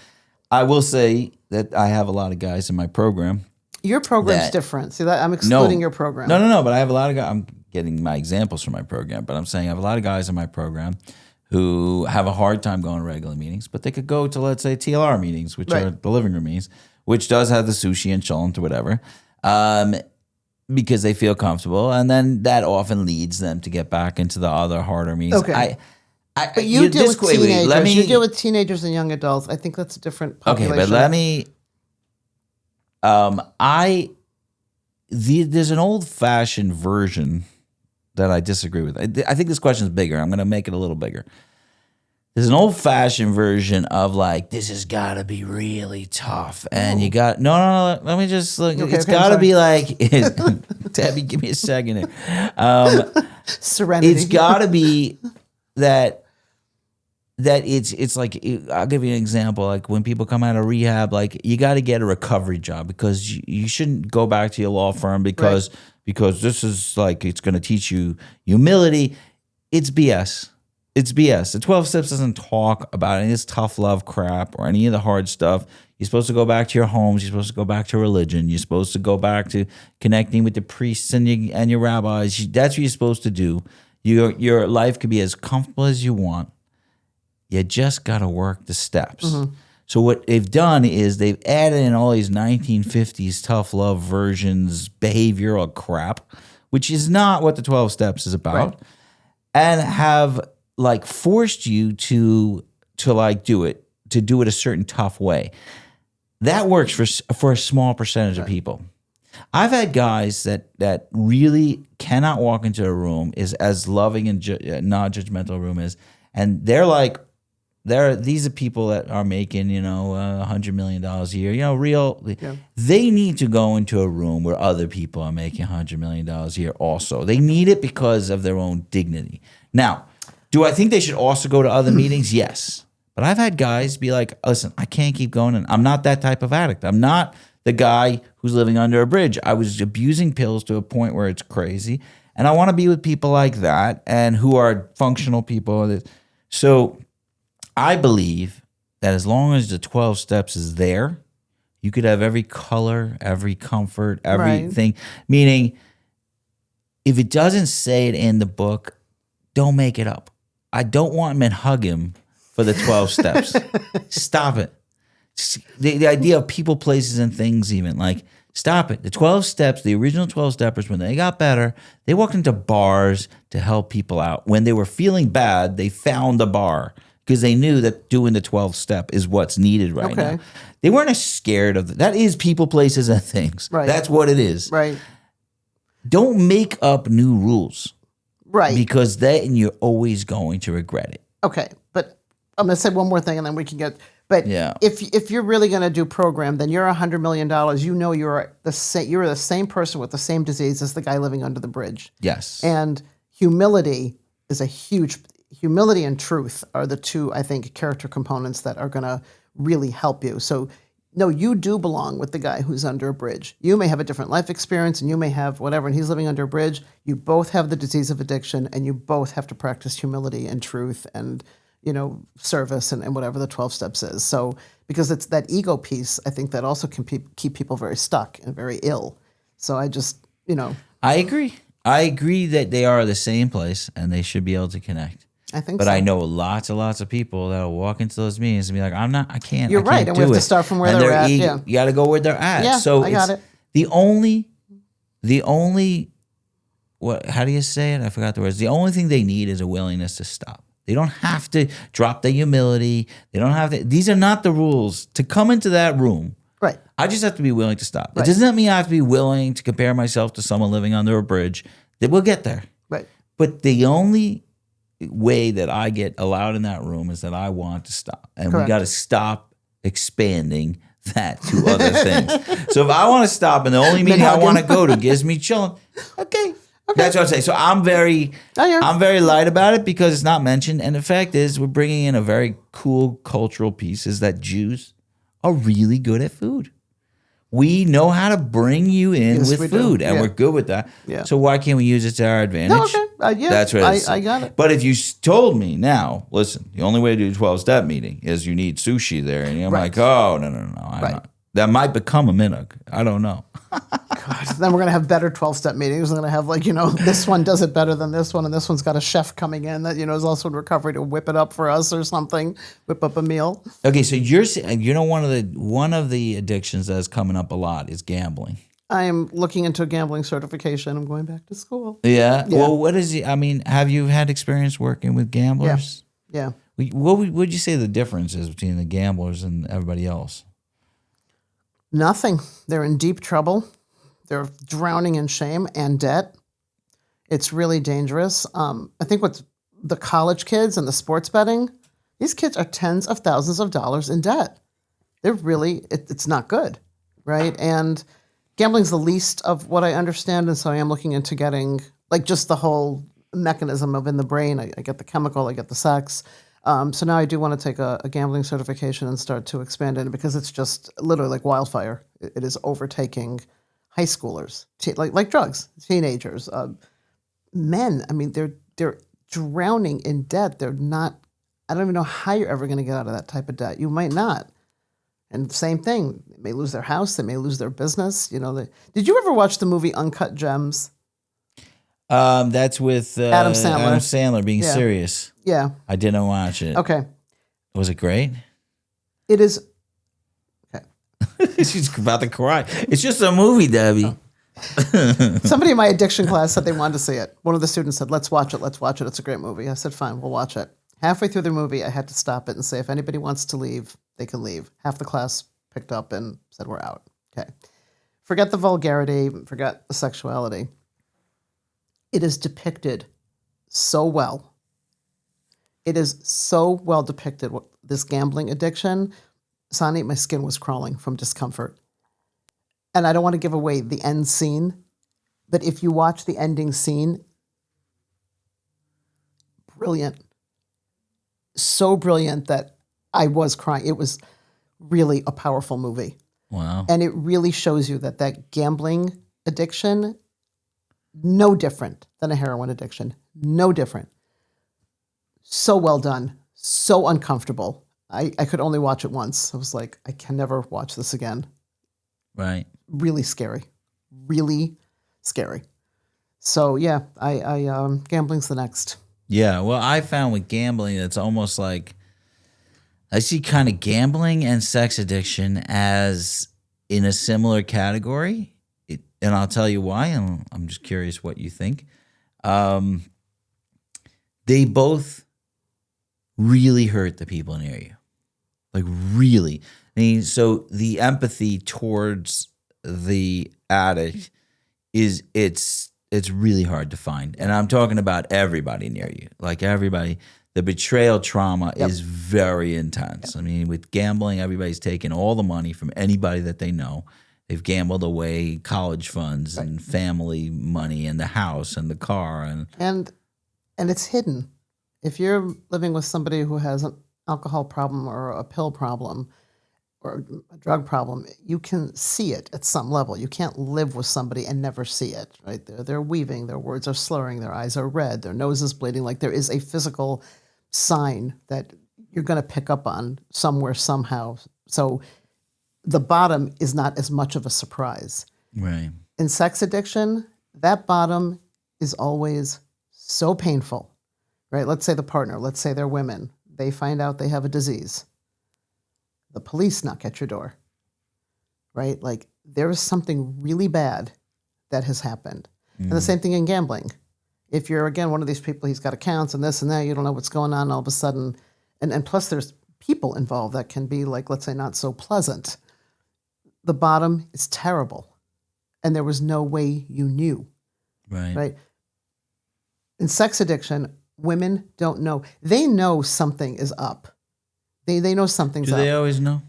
I will say that I have a lot of guys in my program. Your program's different. See that I'm excluding your program. No. But I have a lot of guys. I'm getting my examples from my program, but I'm saying I have a lot of guys in my program who have a hard time going to regular meetings, but they could go to, let's say, TLR meetings, which are the living room meetings, which does have the sushi and chillin' to whatever, because they feel comfortable, and then that often leads them to get back into the other harder meetings. Okay. But you deal with teenagers. You deal with teenagers and young adults. I think that's a different population. Okay, but let me. There's an old-fashioned version that I disagree with. I think this question is bigger. I'm going to make it a little bigger. There's an old-fashioned version of like, this has got to be really tough, and you got no. Let me just look. It's got to be like, Debbie, give me a second here. Serenity. It's got to be that it's like, I'll give you an example. Like when people come out of rehab, like you got to get a recovery job because you shouldn't go back to your law firm because this is like, it's going to teach you humility. It's BS. It's BS. The 12 steps doesn't talk about any of this tough love crap or any of the hard stuff. You're supposed to go back to your homes. You're supposed to go back to religion. You're supposed to go back to connecting with the priests and your rabbis. That's what you're supposed to do. Your life could be as comfortable as you want. You just got to work the steps. Mm-hmm. So what they've done is they've added in all these 1950s tough love versions, behavioral crap, which is not what the 12 steps is about, and have like forced you to like do it a certain tough way. That works for a small percentage of people. I've had guys that really cannot walk into a room, is as loving and non-judgmental room is, and they're like, these are people that are making, $100 million a year, They need to go into a room where other people are making $100 million a year also. They need it because of their own dignity. Now, do I think they should also go to other meetings? Yes. But I've had guys be like, listen, I can't keep going. And I'm not that type of addict. I'm not the guy who's living under a bridge. I was abusing pills to a point where it's crazy. And I want to be with people like that and who are functional people. So I believe that as long as the 12 steps is there, you could have every color, every comfort, everything. Meaning, if it doesn't say it in the book, don't make it up. I don't want men hug him for the 12 steps. Stop it. The idea of people, places, and things even, like, stop it. The 12 steps, the original 12 steppers, when they got better, they walked into bars to help people out. When they were feeling bad, they found a bar because they knew that doing the 12th step is what's needed right now. They weren't as scared of that is people, places, and things. Right. That's what it is. Right. Don't make up new rules. Right. Because then you're always going to regret it. Okay. But I'm going to say one more thing and then we can get... But if you're really going to do program, then you're $100 million. You know you're the same person with the same disease as the guy living under the bridge. Yes. And humility is humility and truth are the two, I think, character components that are going to really help you. So, no, you do belong with the guy who's under a bridge. You may have a different life experience and you may have whatever, and he's living under a bridge. You both have the disease of addiction and you both have to practice humility and truth and, service and whatever the 12 steps is. So, because it's that ego piece, I think that also can keep people very stuck and very ill. So I just, I agree. I agree that they are the same place and they should be able to connect. I think but so. I know lots and lots of people that will walk into those meetings and be like, I can't. You're right. And we have to start from where they're at. Yeah. You got to go where they're at. Yeah, so I got it. The only, how do you say it? I forgot the words. The only thing they need is a willingness to stop. They don't have to drop their humility. They don't have to. These are not the rules to come into that room. Right. I just have to be willing to stop. Right. It does not mean I have to be willing to compare myself to someone living under a bridge. That we'll get there. Right. But the only way that I get allowed in that room is that I want to stop. And Correct. We got to stop expanding that to other things. So if I want to stop and the only meeting I want to go to gives me chilling, okay. That's what I'm saying. So I'm very light about it because it's not mentioned. And the fact is, we're bringing in a very cool cultural piece is that Jews are really good at food. we know how to bring you in Yes, we with do. food, and Yeah. we're good with that. Yeah. So why can't we use it to our advantage? No, okay. Yeah, That's what I got it. But if you told me now, listen, the only way to do a 12-step meeting is you need sushi there, and I'm Right. like, oh, no, I'm Right. not. That might become a minhag. I don't know. God, then we're going to have better 12-step meetings. We're going to have like, this one does it better than this one, and this one's got a chef coming in that, is also in recovery to whip it up for us or something, whip up a meal. Okay, so one of the addictions that's coming up a lot is gambling. I am looking into a gambling certification. I'm going back to school. Yeah. Well, what is it? I mean, have you had experience working with gamblers? Yeah. What would you say the difference is between the gamblers and everybody else? Nothing. They're in deep trouble. They're drowning in shame and debt. It's really dangerous. I think with the college kids and the sports betting, these kids are tens of thousands of dollars in debt. They're really, it's not good, right? And gambling's the least of what I understand, and so I am looking into getting, like, just the whole mechanism of in the brain. I get the chemical, I get the sex. So now I do want to take a gambling certification and start to expand it because it's just literally like wildfire. It is overtaking high schoolers, like drugs, teenagers, men. I mean, they're drowning in debt. They're not. I don't even know how you're ever going to get out of that type of debt. You might not. And same thing. They may lose their house. They may lose their business. Did you ever watch the movie Uncut Gems? That's with Adam Sandler. Adam Sandler being Yeah. serious. Yeah. I didn't watch it. Okay. Was it great? It is. She's about to cry. It's just a movie, Debbie. Somebody in my addiction class said they wanted to see it. One of the students said, let's watch it. It's a great movie. I said, fine, we'll watch it. Halfway through the movie, I had to stop it and say, if anybody wants to leave, they can leave. Half the class picked up and said, we're out. Okay. Forget the vulgarity, forget the sexuality. It is depicted so well. It is so well depicted, this gambling addiction. Sonny, my skin was crawling from discomfort. And I don't want to give away the end scene, but if you watch the ending scene, brilliant. So brilliant that I was crying. It was really a powerful movie. Wow. And it really shows you that gambling addiction, no different than a heroin addiction. No different. So well done. So uncomfortable. I could only watch it once. I was like, I can never watch this again. Right. Really scary. Really scary. So yeah, I gambling's the next. Yeah. Well, I found with gambling, it's almost like I see kind of gambling and sex addiction as in a similar category. And I'll tell you why. I'm just curious what you think. They both really hurt the people near you. Like really. I mean, so the empathy towards the addict it's really hard to find. And I'm talking about everybody near you. Like everybody. The betrayal trauma is very intense. I mean, with gambling, everybody's taking all the money from anybody that they know. They've gambled away college funds and family money and the house and the car. And it's hidden. If you're living with somebody who has an alcohol problem or a pill problem or a drug problem, you can see it at some level. You can't live with somebody and never see it, right? They're weaving, their words are slurring, their eyes are red, their nose is bleeding. Like there is a physical sign that you're going to pick up on somewhere, somehow. So the bottom is not as much of a surprise. Right. In sex addiction, that bottom is always so painful, right? Let's say the partner, let's say they're women. They find out they have a disease. The police knock at your door, right? Like there is something really bad that has happened. And the same thing in gambling. If you're, again, one of these people, he's got accounts and this and that, you don't know what's going on all of a sudden. And plus there's people involved that can be like, let's say, not so pleasant. The bottom is terrible. And there was no way you knew, right? In sex addiction, women don't know. They know something is up. They know something's up. Do they always know?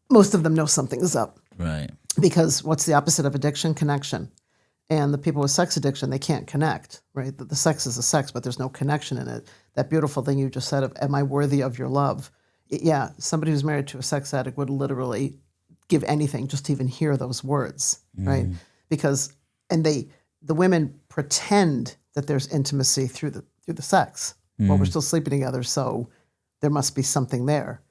Most of them know something is up. Right. Because what's the opposite of addiction? Connection. And the people with sex addiction, they can't connect, right? The sex is a sex, but there's no connection in it. That beautiful thing you just said of, am I worthy of your love? Yeah, somebody who's married to a sex addict would literally give anything just to even hear those words, right? Because the women pretend that there's intimacy through the sex while we're still sleeping together, so there must be something there.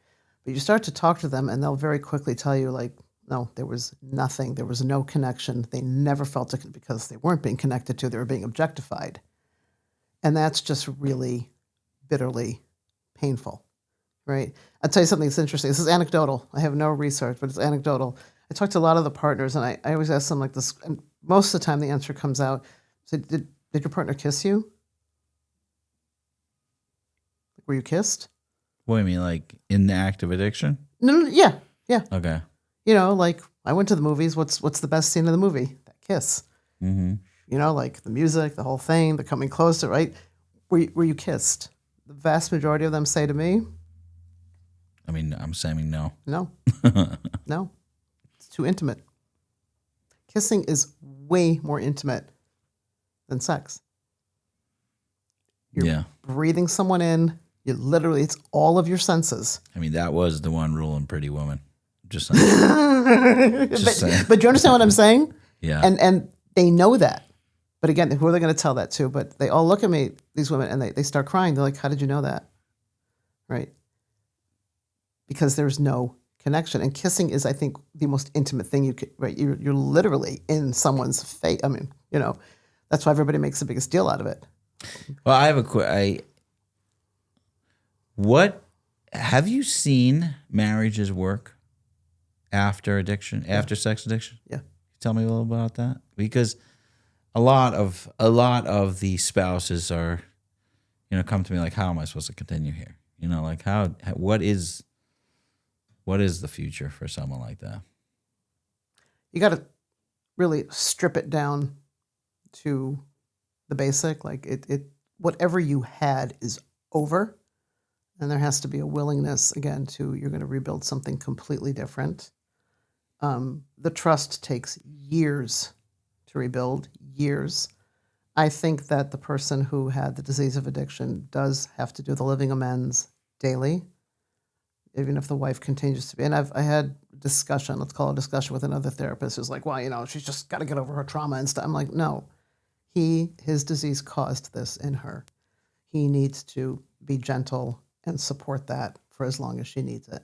But you start to talk to them and they'll very quickly tell you like, no, there was nothing. There was no connection. They never felt it because they weren't being connected to, they were being objectified. And that's just really bitterly painful, right? I'll tell you something that's interesting. This is anecdotal. I have no research, but it's anecdotal. I talked to a lot of the partners, and I always ask them like this, and most of the time the answer comes out, so did your partner kiss you? Were you kissed? What do you mean, like in the act of addiction? No, yeah. Okay. You know, like I went to the movies. What's the best scene of the movie? That kiss. Mm-hmm. You know, like the music, the whole thing, the coming closer, right? Were you kissed? The vast majority of them say to me, I mean, I'm saying no. no, no. It's too intimate. Kissing is way more intimate than sex. You're breathing someone in. You literally, it's all of your senses. I mean, that was the one rule in Pretty Woman. Just saying. But you understand what I'm saying? Yeah. And they know that. But again, who are they going to tell that to? But they all look at me, these women, and they start crying. They're like, how did you know that? Right? Because there's no connection. And kissing is, I think, the most intimate thing you could, right? You're literally in someone's face. I mean, you know, that's why everybody makes the biggest deal out of it. Well, I have what have you seen marriages work after addiction, after sex addiction? Yeah. Tell me a little about that, because a lot of the spouses are, you know, come to me like, how am I supposed to continue here? You know, like what is the future for someone like that? You got to really strip it down to the basic. Like it whatever you had is over. And there has to be a willingness, again, you're going to rebuild something completely different. The trust takes years to rebuild, years. I think that the person who had the disease of addiction does have to do the living amends daily, even if the wife continues to be. And I had discussion, let's call it a discussion with another therapist who's like, well, you know, she's just got to get over her trauma and stuff. I'm like, no, his disease caused this in her. He needs to be gentle and support that for as long as she needs it.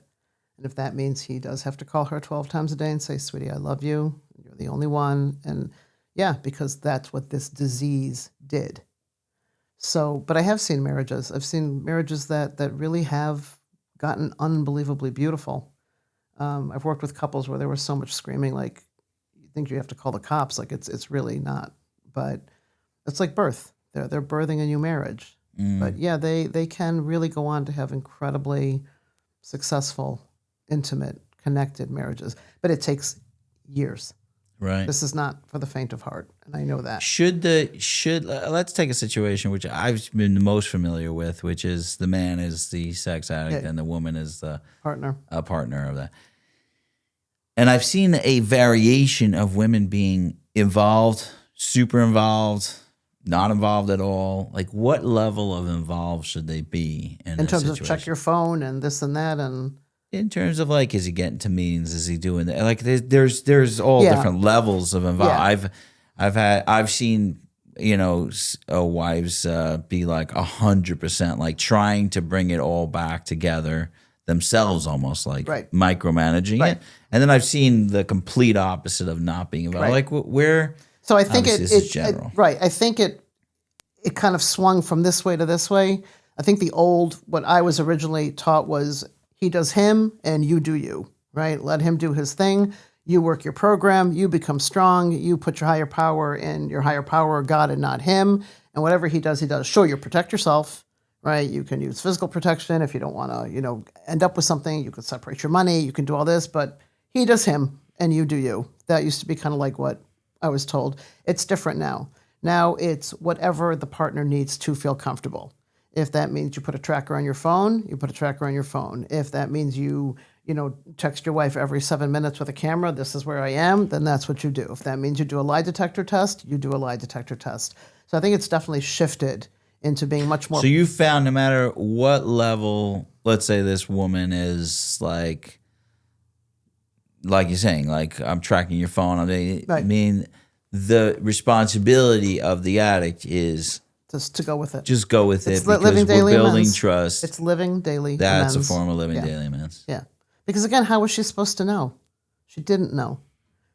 And if that means he does have to call her 12 times a day and say, sweetie, I love you. You're the only one. And yeah, because that's what this disease did. So, but I have seen marriages. I've seen marriages that really have gotten unbelievably beautiful. I've worked with couples where there was so much screaming, like you think you have to call the cops. Like it's really not. But it's like birth. They're birthing a new marriage. But yeah, they can really go on to have incredibly successful, intimate, connected marriages. But it takes years. Right. This is not for the faint of heart, and I know that. Let's take a situation which I've been the most familiar with, which is the man is the sex addict and the woman is the partner of that. And I've seen a variation of women being involved, super involved, not involved at all. Like, what level of involved should they be in terms situation? of check your phone and this and that, and in terms of like, is he getting to meetings? Is he doing that? Like, there's all different levels of involved. Yeah. I've seen, you know, wives be like 100%, like trying to bring it all back together themselves, almost like micromanaging it. And then I've seen the complete opposite of not being involved. Like where. So I think this is general. I think it kind of swung from this way to this way. I think what I was originally taught was he does him and you do you, right? Let him do his thing. You work your program. You become strong. You put your higher power in your higher power, God, and not him. And whatever he does, he does. Sure, you protect yourself, right? You can use physical protection if you don't want to, you know, end up with something. You can separate your money. You can do all this, but he does him and you do you. That used to be kind of like what I was told. It's different now. Now it's whatever the partner needs to feel comfortable. If that means you put a tracker on your phone, you put a tracker on your phone. If that means you text your wife every 7 minutes with a camera, this is where I am, then that's what you do. If that means you do a lie detector test, you do a lie detector test. So I think it's definitely shifted into being much more. So you found no matter what level, let's say this woman is like like you're saying, like I'm tracking your phone. I Right. mean, the responsibility of the addict is Just to go with it. just go with It's it because living we're daily building amends. trust. It's living daily That's amends. a form of living Yeah. daily amends. Yeah. Because again, how was she supposed to know? She didn't know.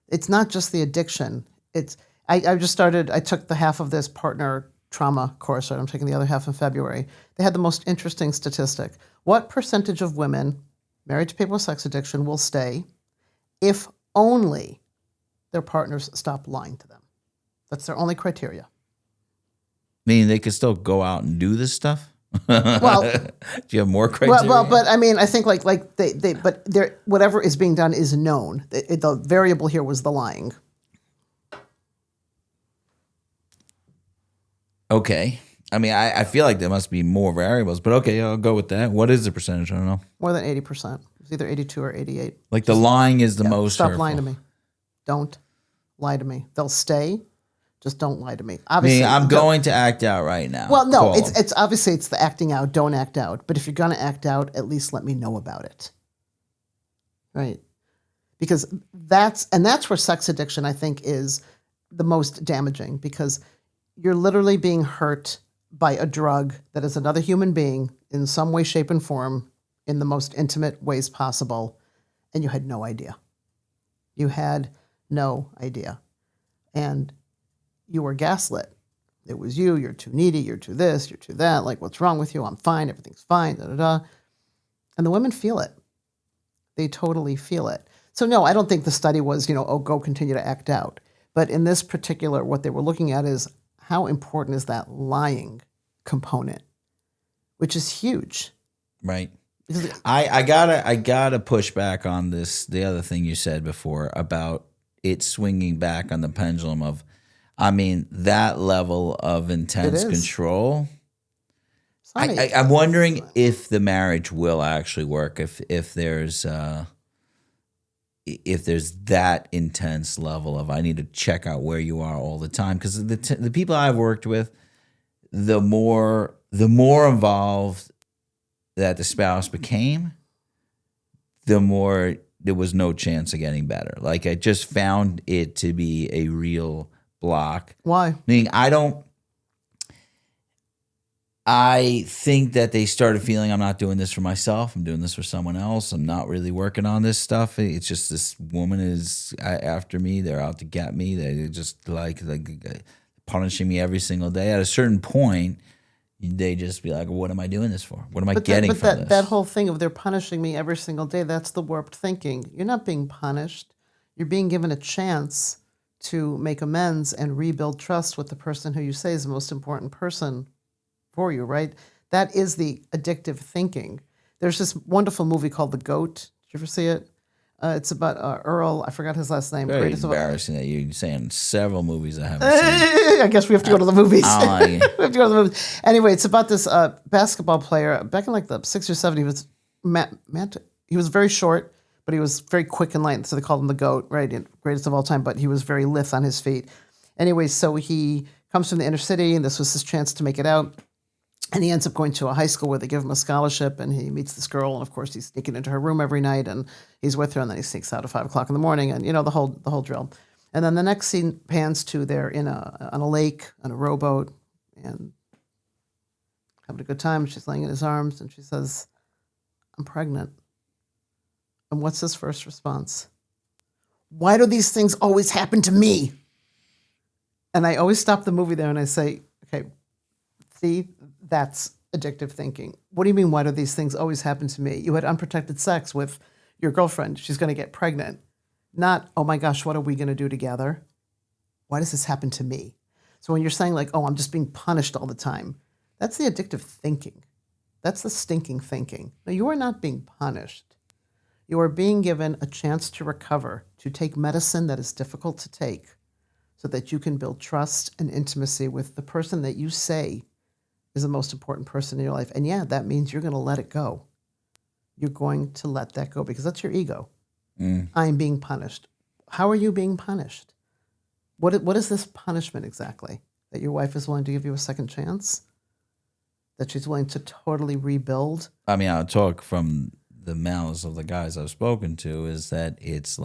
It's not just the addiction. I took the half of this partner trauma course, right? I'm taking the other half in February. They had the most interesting statistic. What percentage of women married to people with sex addiction will stay if only their partners stop lying to them? That's their only criteria. Meaning they could still go out and do this stuff? Well, do you have more criteria? well, but I mean, I think but whatever is being done is known. The variable here was the lying. Okay. I mean, I feel like there must be more variables, but okay, I'll go with that. What is the percentage? I don't know. More than 80%. It's either 82 or 88. Like the lying is the most Stop hurtful. lying to me. Don't lie to me. They'll stay. Just don't lie to me. I Obviously, mean, I'm going to act out right now. Well, no, Call it's obviously it's the acting out. Don't act out. But if you're going to act out, at least let me know about it. Right? Because that's where sex addiction, I think, is the most damaging, because you're literally being hurt by a drug that is another human being in some way, shape, and form in the most intimate ways possible, and you had no idea. You had no idea. And you were gaslit. It was you're too needy, you're too this, you're too that, like, what's wrong with you? I'm fine, everything's fine, da-da-da. And the women feel it. They totally feel it. So no, I don't think the study was, go continue to act out. But in this particular, what they were looking at is how important is that lying component, which is huge. Right. I gotta push back on this. The other thing you said before about it swinging back on the pendulum of, I mean, that level of intense control. I'm wondering if the marriage will actually work if there's that intense level of I need to check out where you are all the time, because the people I've worked with, the more involved that the spouse became, the more there was no chance of getting better. Like, I just found it to be a real block. Why? Meaning, I think that they started feeling I'm not doing this for myself. I'm doing this for someone else. I'm not really working on this stuff. It's just this woman is after me. They're out to get me. They're just like punishing me every single day. At a certain point, they just be like, what am I doing this for? What am I getting from this? That whole thing of they're punishing me every single day, that's the warped thinking. You're not being punished. You're being given a chance to make amends and rebuild trust with the person who you say is the most important person for you, right? That is the addictive thinking. There's this wonderful movie called The Goat. Did you ever see it? It's about Earl. I forgot his last name. Very embarrassing that you're saying several movies I haven't seen. I guess we have to go to the movies. We have to go to the movies. Anyway, it's about this basketball player back in like the 60s or 70s. He was he was very short, but he was very quick and light. So they called him the GOAT, right? Greatest of all time. But he was very lithe on his feet. Anyway, so he comes from the inner city, and this was his chance to make it out. And he ends up going to a high school where they give him a scholarship, and he meets this girl, and of course he's sneaking into her room every night, and he's with her, and then he sneaks out at 5 o'clock in the morning, and the whole drill. And then the next scene pans to they're on a lake on a rowboat and having a good time. She's laying in his arms, and she says, "I'm pregnant." And what's his first response? "Why do these things always happen to me?" And I always stop the movie there and I say, okay, see, that's addictive thinking. What do you mean, why do these things always happen to me? You had unprotected sex with your girlfriend. She's going to get pregnant. Not, oh my gosh, what are we going to do together? Why does this happen to me? So when you're saying like, oh, I'm just being punished all the time, that's the addictive thinking. That's the stinking thinking. No, you are not being punished. You are being given a chance to recover, to take medicine that is difficult to take so that you can build trust and intimacy with the person that you say is the most important person in your life. And yeah, that means you're going to let it go. You're going to let that go because that's your ego. I'm being punished. How are you being punished? What is this punishment exactly? That your wife is willing to give you a second chance? That she's willing to totally rebuild? I mean, I'll talk from the malice of the guys I've spoken to is that it's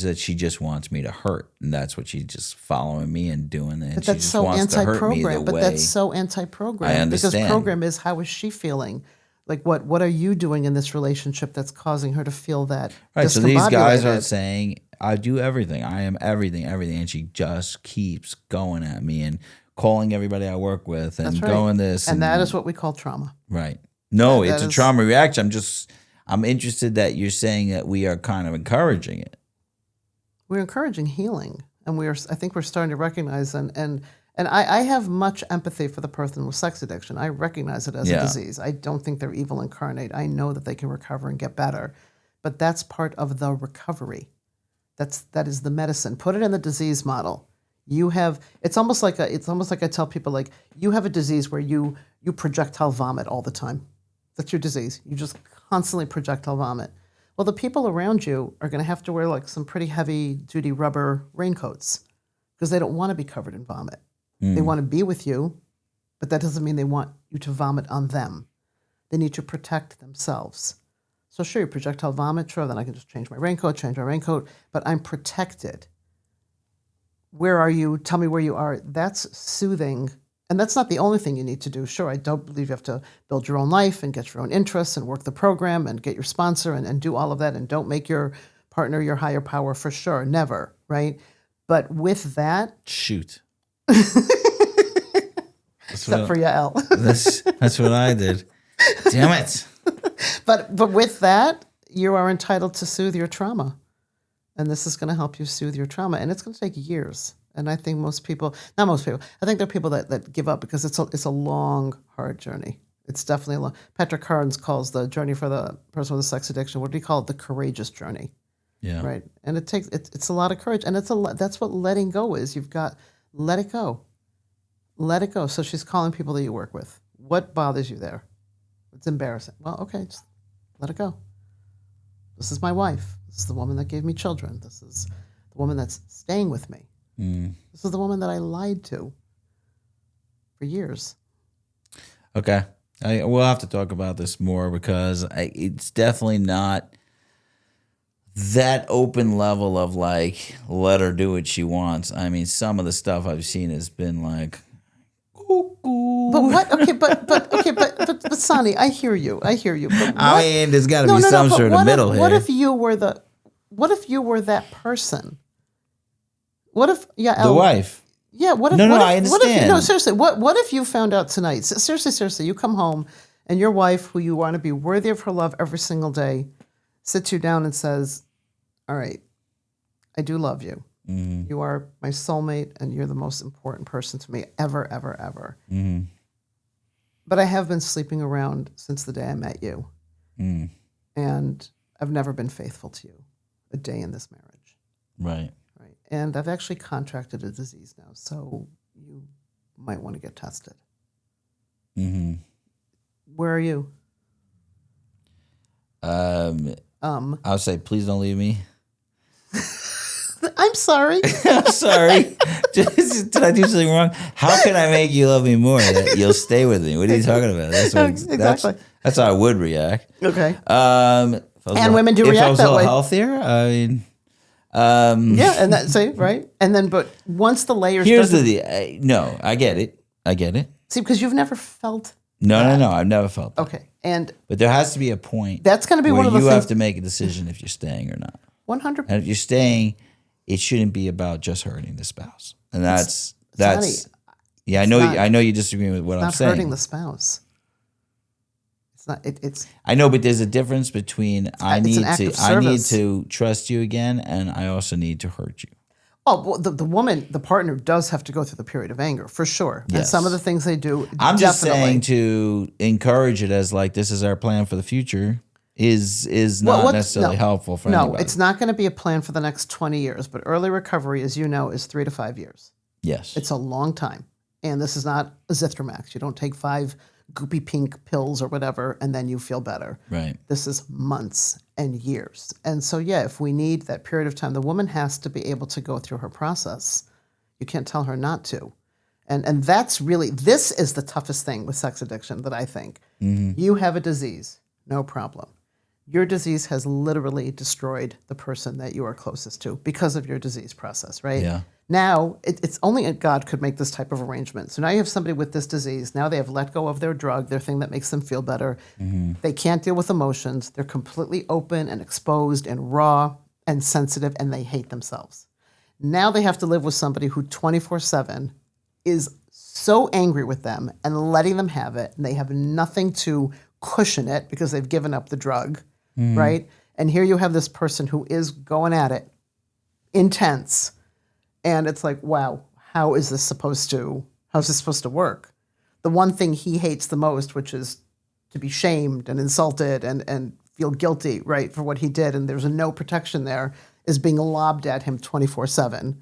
that she just wants me to hurt, and that's what she's just following me and doing it. But She that's just so wants to hurt me the anti-program. But way that's so anti-program. I understand. Because program is, how is she feeling? Like, what are you doing in this relationship that's causing her to feel that? Right. So these guys are discombobulated? saying, I do everything. I am everything. And she just keeps going at me and calling everybody I work with and That's right. going this. And that is what we call trauma. right. No, that it's a is- trauma reaction. I'm interested that you're saying that we are kind of encouraging it. We're encouraging healing, and I think we're starting to recognize and I have much empathy for the person with sex addiction. I recognize it as a disease. I don't think they're evil incarnate. I know that they can recover and get better, but that's part of the recovery. That is the medicine. Put it in the disease model. It's almost like I tell people, like, you have a disease where you projectile vomit all the time. That's your disease. You just constantly projectile vomit. Well, the people around you are going to have to wear like some pretty heavy-duty rubber raincoats because they don't want to be covered in vomit. They want to be with you, but that doesn't mean they want you to vomit on them. They need to protect themselves. So sure, you projectile vomit, sure, then I can just change my raincoat, but I'm protected. Where are you? Tell me where you are. That's soothing. And that's not the only thing you need to do. Sure, I don't believe you have to build your own life and get your own interests and work the program and get your sponsor and do all of that, and don't make your partner your higher power, for sure. Never, right? But with that... Shoot. Except for Yael. That's what I did. Damn it. But with that, you are entitled to soothe your trauma. And this is going to help you soothe your trauma. And it's going to take years. And I think not most people, I think there are people that give up because it's a long, hard journey. It's definitely a long. Patrick Carnes calls the journey for the person with a sex addiction, what do you call it? The courageous journey. Yeah. Right. And it's a lot of courage. And that's what letting go is. You've got, let it go. Let it go. So she's calling people that you work with. What bothers you there? It's embarrassing. Well, okay, just let it go. This is my wife. This is the woman that gave me children. This is the woman that's staying with me. This is the woman that I lied to for years. Okay. We'll have to talk about this more because it's definitely not that open level of like, let her do what she wants. I mean, some of the stuff I've seen has been like, cuckoo. But what? Okay, but Sonny, I hear you. But I mean, there's got to be some but sort of middle here. What if you were that person? What if the wife? Yeah. What if? No, what if, I understand. No, seriously. What if you found out tonight? Seriously, you come home and your wife, who you want to be worthy of her love every single day, sits you down and says, "All right, I do love you. Mm-hmm. You are my soulmate, and you're the most important person to me ever, ever, ever. Mm-hmm. But I have been sleeping around since the day I met you, and I've never been faithful to you a day in this marriage. Right. And I've actually contracted a disease now, so you might want to get tested. Mm-hmm. Where are you? I'll say, please don't leave me. I'm sorry. I'm sorry. Did I do something wrong? How can I make you love me more? That you'll stay with me. What are you talking about? Exactly. That's how I would react. Okay. And women do react that way. If I was a little healthier, I mean. Yeah, and that's right. And then, but once the layers. Here's no, I get it. See, because you've never felt. No, I've never felt that. Okay, but there has to be a point. That's going to be where one of the you things. have to make a decision if you're staying or not. 100%. And if you're staying, it shouldn't be about just hurting the spouse. And that's. Sonny, yeah, I know you disagree with what I'm saying. Not hurting the spouse. It's not. It's. I know, but there's a difference between I need service. to trust you again, and I also need to hurt you. Oh, well, the partner does have to go through the period of anger for sure. Yes. And some of the things they do. I'm just definitely. saying to encourage it as like this is our plan for the future is not necessarily helpful for anybody. No, it's not going to be a plan for the next 20 years. But early recovery, as you know, is 3 to 5 years. Yes, it's a long time, and this is not azithromax. You don't take 5 goopy pink pills or whatever, and then you feel better. Right. This is months and years. And so, yeah, if we need that period of time, the woman has to be able to go through her process. You can't tell her not to. And that's really, this is the toughest thing with sex addiction that I think. Mm-hmm. You have a disease. No problem. Your disease has literally destroyed the person that you are closest to because of your disease process, right? Yeah. Now, it's only God could make this type of arrangement. So now you have somebody with this disease. Now they have let go of their drug, their thing that makes them feel better. They can't deal with emotions. They're completely open and exposed and raw and sensitive, and they hate themselves. Now they have to live with somebody who 24/7 is so angry with them and letting them have it, and they have nothing to cushion it because they've given up the drug, right? And here you have this person who is going at it, intense, and it's like, wow, how is this supposed to work? The one thing he hates the most, which is to be shamed and insulted and feel guilty, right, for what he did, and there's no protection there, is being lobbed at him 24/7.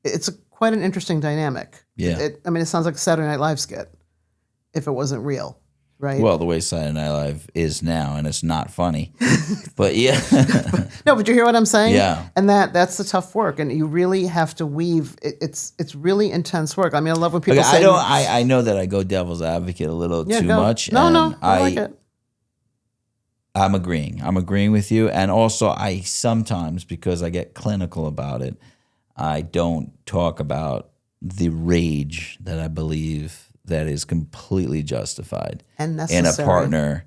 It's quite an interesting dynamic. Yeah. It sounds like a Saturday Night Live skit if it wasn't real, right? Well, the way Saturday Night Live is now, and it's not funny. But yeah. No, but you hear what I'm saying? Yeah. And that's the tough work, and you really have to weave. It's really intense work. I mean, I love when people say, I know that I go devil's advocate a little too much. No, I like it. I'm agreeing with you. And also I sometimes, because I get clinical about it, I don't talk about the rage that I believe that is completely justified And in a necessary. partner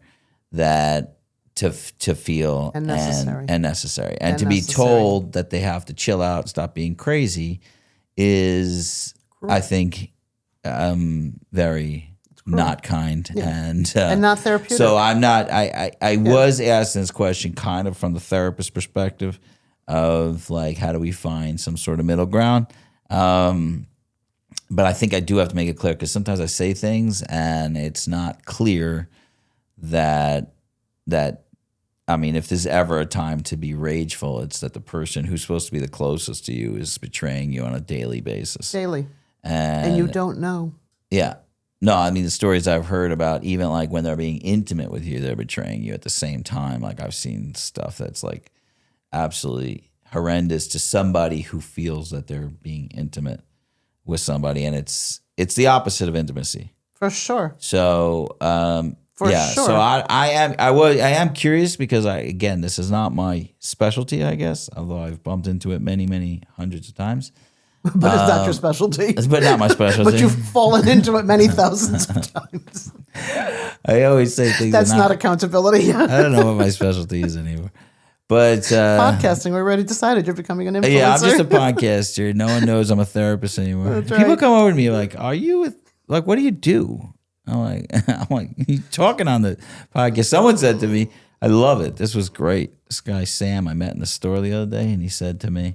that to feel And necessary. and necessary. And And to be necessary. told that they have to chill out, stop being crazy is, I think, very not kind and not therapeutic. So I'm not. I was asking this question kind of from the therapist perspective of like, how do we find some sort of middle ground? But I think I do have to make it clear, because sometimes I say things and it's not clear that I mean, if there's ever a time to be rageful, it's that the person who's supposed to be the closest to you is betraying you on a daily basis. Daily. And you don't know. Yeah. No, I mean, the stories I've heard about, even like when they're being intimate with you, they're betraying you at the same time. Like I've seen stuff that's like absolutely horrendous to somebody who feels that they're being intimate with somebody, and it's the opposite of intimacy. For sure. So, For yeah. sure. So I am curious, because again, this is not my specialty, I guess, although I've bumped into it many, many hundreds of times. But it's not your specialty. But not my specialty. But you've fallen into it many thousands of times. I always say things. That's not accountability. I don't know what my specialty is anymore. But Podcasting, we already decided you're becoming an influencer. yeah, I'm just a podcaster. No one knows I'm a therapist anymore. That's People right. come over to me like, "Are you with? Like, what do you do?" I'm like, you talking on the podcast? Someone said to me, "I love it. This was great." This guy Sam I met in the store the other day, and he said to me,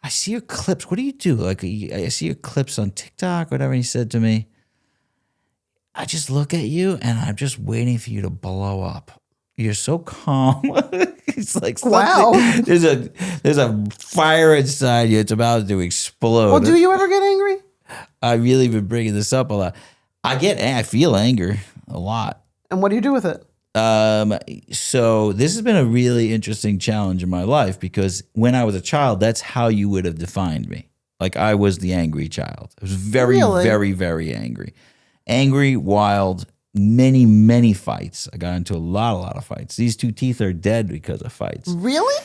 "I see your clips. What do you do? Like, I see your clips on TikTok, whatever." And he said to me, "I just look at you, and I'm just waiting for you to blow up. You're so calm." It's like, Wow. There's a fire inside you. It's about to explode. Well, do you ever get angry? I've really been bringing this up a lot. I feel anger a lot. And what do you do with it? So this has been a really interesting challenge in my life, because when I was a child, that's how you would have defined me. Like, I was the angry child. I was very, Really? very, very angry. Angry, wild, many, many fights. I got into a lot of fights. These two teeth are dead because of fights. Really?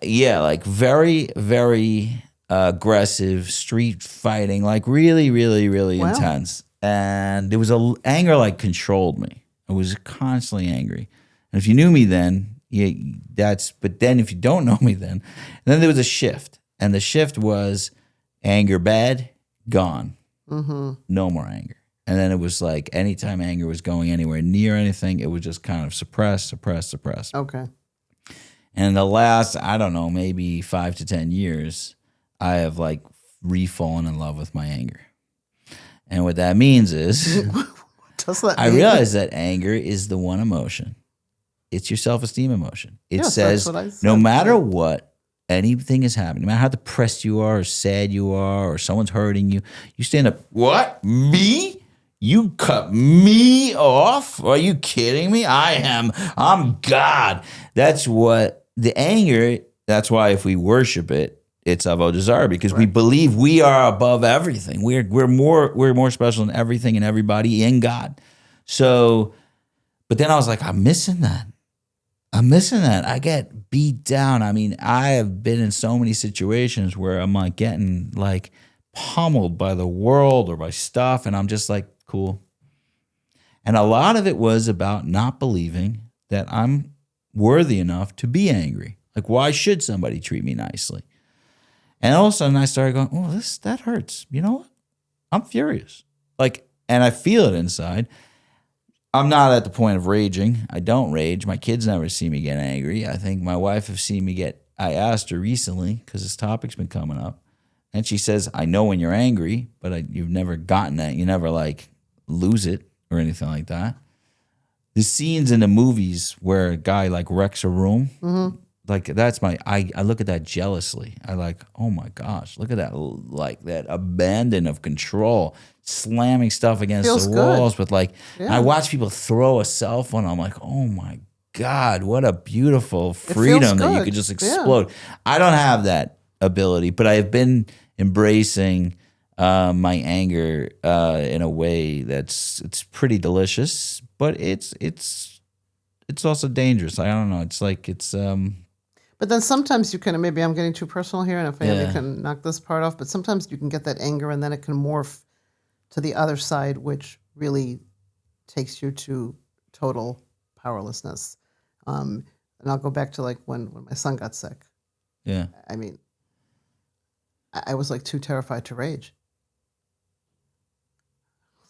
Yeah, like very, very aggressive, street fighting, like really, really, really Wow. intense. And there was anger like controlled me. I was constantly angry. And if you knew me then, but then if you don't know me then there was a shift. And the shift was anger bad, gone. Mm-hmm. No more anger. And then it was like anytime anger was going anywhere near anything, it was just kind of suppressed. Okay. And in the last, I don't know, maybe 5 to 10 years, I have like re-fallen in love with my anger. And what that means is Does that I mean? realize that anger is the one emotion. It's your self-esteem emotion. It Yes, says that's what I said. no matter what, anything is happening, no matter how depressed you are or sad you are or someone's hurting you, you stand up, what? Me? You cut me off? Are you kidding me? I'm God. That's what the anger, that's why if we worship it, it's avodah zarah, because we believe we are above everything. We're more special than everything and everybody in God. So, but then I was like, I'm missing that. I'm missing that. I get beat down. I mean, I have been in so many situations where I'm like getting like pummeled by the world or by stuff, and I'm just like, cool. And a lot of it was about not believing that I'm worthy enough to be angry. Like, why should somebody treat me nicely? And all of a sudden I started going, oh, that hurts. You know what? I'm furious. Like, and I feel it inside. I'm not at the point of raging. I don't rage. My kids never see me get angry. I think my wife have seen me I asked her recently, because this topic's been coming up, and she says, I know when you're angry, but you've never gotten that. You never like lose it or anything like that. The scenes in the movies where a guy like wrecks a room, like that's I look at that jealously. I like, oh my gosh, look at that, like that abandon of control, slamming stuff against Feels the good. walls. But like, I watch people throw a cell phone. I'm like, oh my God, what a beautiful freedom that you good. could just explode. I don't have that ability, but I have been embracing my anger in a way it's pretty delicious, but it's also dangerous. I don't know. It's like But then sometimes you can, maybe I'm getting too personal here, and if you can knock this part off, but sometimes you can get that anger and then it can morph to the other side, which really takes you to total powerlessness. And I'll go back to like when my son got sick. yeah. I mean, I was like too terrified to rage.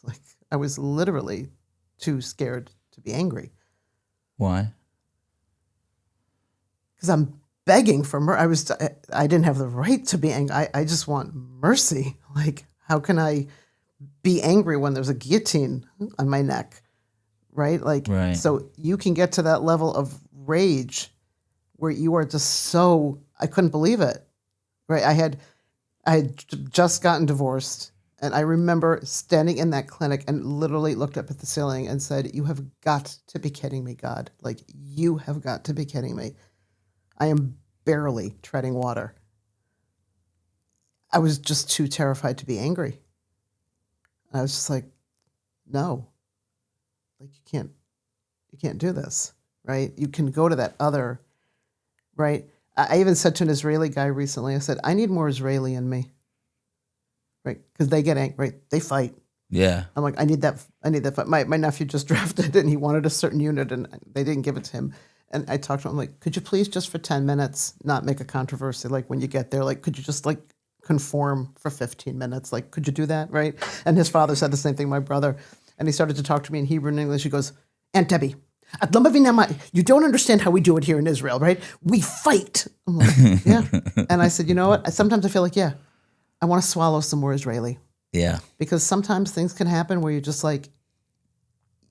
Like I was literally too scared to be angry. Why? Because I'm begging for mercy. I didn't have the right to be angry. I just want mercy. Like, how can I be angry when there's a guillotine on my neck, right? Like, so you can get to that level of rage where you are just so, I couldn't believe it, right? I had just gotten divorced, and I remember standing in that clinic and literally looked up at the ceiling and said, you have got to be kidding me, God. Like, you have got to be kidding me. I am barely treading water. I was just too terrified to be angry. I was just like, no, like you can't do this, right? You can go to that other, right? I even said to an Israeli guy recently, I said, I need more Israeli in me, right? Because they get angry, right? They fight. Yeah. I'm like, I need that fight. My nephew just drafted and he wanted a certain unit and they didn't give it to him. And I talked to him, I'm like, could you please just for 10 minutes not make a controversy? Like when you get there, like, could you just like conform for 15 minutes? Like, could you do that, right? And his father said the same thing, my brother. And he started to talk to me in Hebrew and English. He goes, Aunt Debbie, you don't understand how we do it here in Israel, right? We fight. I'm like, yeah. And I said, you know what? Sometimes I feel like, yeah, I want to swallow some more Israeli. Yeah. Because sometimes things can happen where you're just like,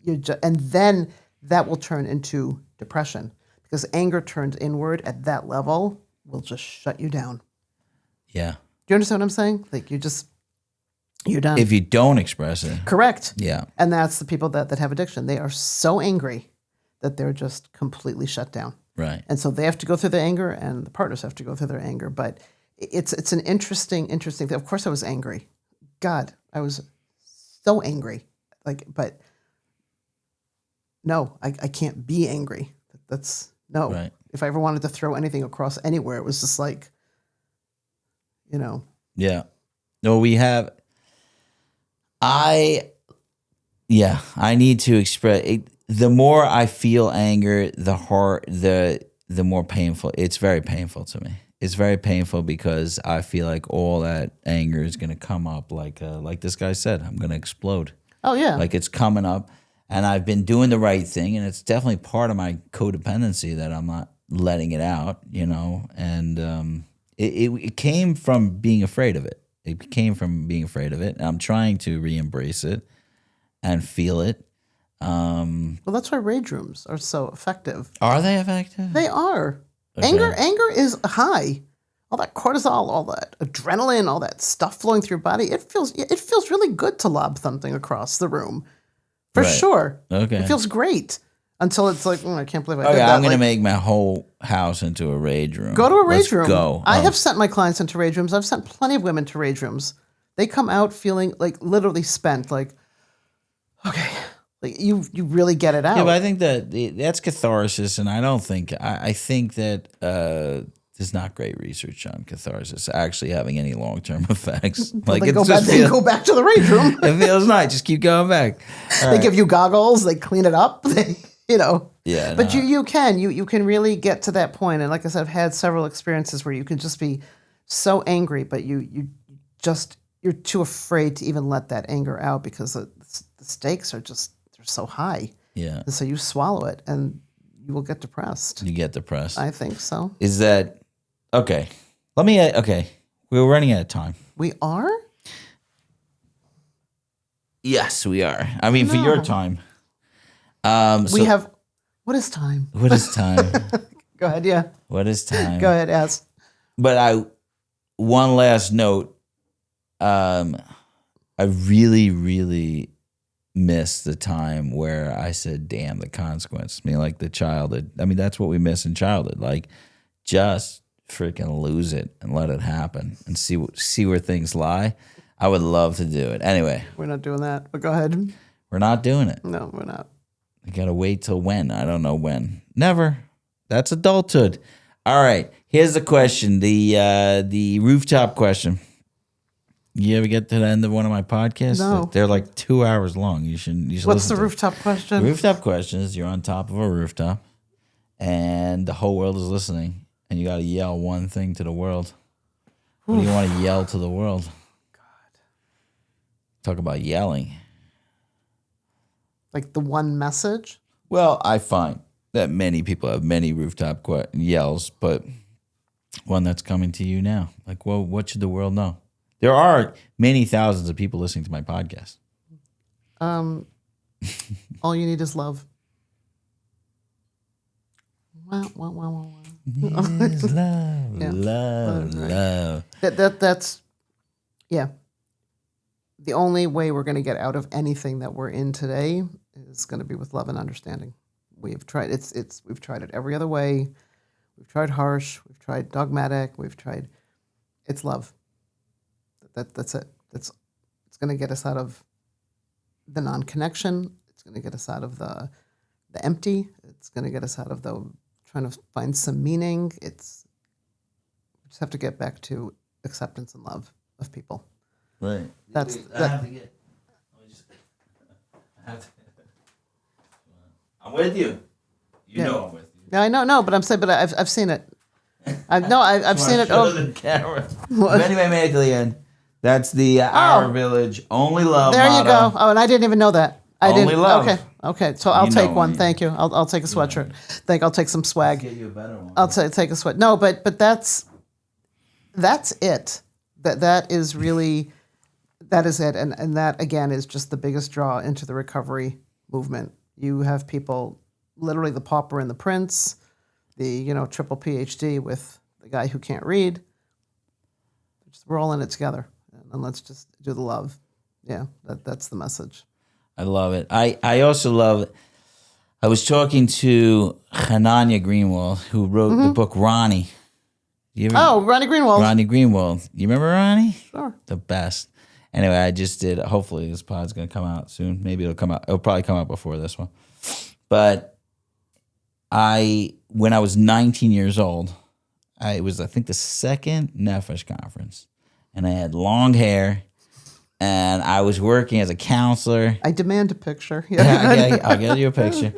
and then that will turn into depression. Because anger turned inward at that level will just shut you down. Yeah. Do you understand what I'm saying? Like you're done. If you don't express it. Correct. Yeah. And that's the people that have addiction. They are so angry that they're just completely shut down. Right. And so they have to go through the anger and the partners have to go through their anger. But it's an interesting thing. Of course I was angry. God, I was so angry. But no, I can't be angry. That's no. Right. If I ever wanted to throw anything across anywhere, it was just like, Yeah. No, I need to express it. The more I feel anger, the more painful. It's very painful to me. It's very painful because I feel like all that anger is going to come up like this guy said, I'm going to explode. Oh yeah. Like it's coming up and I've been doing the right thing and it's definitely part of my codependency that I'm not letting it out, and it came from being afraid of it. It came from being afraid of it. And I'm trying to re-embrace it and feel it. Well, that's why rage rooms are so effective. Are they effective? They are. Okay. Anger is high. All that cortisol, all that adrenaline, all that stuff flowing through your body. It feels really good to lob something across the room, for sure. Okay, it feels great until it's like, I can't believe I did that. I'm going to make my whole house into a rage room. Go to a rage room. Go. I have sent my clients into rage rooms. I've sent plenty of women to rage rooms. They come out feeling like literally spent. Like, okay, Like you really get it out. Yeah, but I think that's catharsis, and I think that there's not great research on catharsis actually having any long-term effects. Like they go back to the rage room. It feels nice. Just keep going back. They give you goggles. They clean it up. Yeah. But you can really get to that point. And like I said, I've had several experiences where you can just be so angry, but you're too afraid to even let that anger out because the stakes are they're so high. Yeah. And so you swallow it and you will get depressed. You get depressed. I think so. Is that okay? We're running out of time. We are? Yes, we are. I mean, for your time. We have. What is time? What is time? Go ahead. Yeah. What is time? Go ahead. Ask. But one last note. I really, really miss the time where I said, "Damn, the consequence." I mean, like the childhood. I mean, that's what we miss in childhood. Like, just freaking lose it and let it happen and see where things lie. I would love to do it. Anyway, we're not doing that. But go ahead. We're not doing it. No, we're not. You gotta wait till when? I don't know when. Never. That's adulthood. All right. Here's the question. The rooftop question. You ever get to the end of one of my podcasts? No. They're like 2 hours long. You should What's listen the rooftop question? The rooftop question is you're on top of a rooftop and the whole world is listening and you gotta yell one thing to the world. What do you want to yell to the world? God. Talk about yelling. Like the one message? Well, I find that many people have many rooftop yells, but one that's coming to you now. Like, well, what should the world know? There are many thousands of people listening to my podcast. All you need is love. Wow. Yes, love, Yeah. love, Right. love. That's the only way we're going to get out of anything that we're in today is going to be with love and understanding. We've tried we've tried it every other way. We've tried harsh. We've tried dogmatic. It's love. That's it. It's going to get us out of the non-connection. It's going to get us out of the empty. It's going to get us out of the trying to find some meaning. We just have to get back to acceptance and love of people. Right. That's I'm with you. You know I'm with you. Yeah, I know, no, but I'm saying, but I've seen it. I've seen it. Show the camera. If anybody made it to the end, that's the Our Village Only Love There motto. you go. Oh, and I didn't even know that. Only love. Okay. So I'll You take know one. me. Thank you. I'll take a sweatshirt. I'll take some swag. Get you a better one. I'll take a sweat. No, but that's it. That is really that is it. And that again is just the biggest draw into the recovery movement. You have people, literally the pauper and the prince, the triple PhD with the guy who can't read. We're all in it together, and let's just do the love. Yeah, that's the message. I love it. I also love it. I was talking to Hananya Greenwald, who wrote the book Ronnie. Ronnie Greenwald. Ronnie Greenwald. You remember Ronnie? Sure. The best. Anyway, I just did. Hopefully, this pod's going to come out soon. Maybe it'll come out. It'll probably come out before this one. But when I was 19 years old, it was, I think, the second Nefesh conference, and I had long hair, and I was working as a counselor. I demand a picture. Yeah, I'll get you a picture.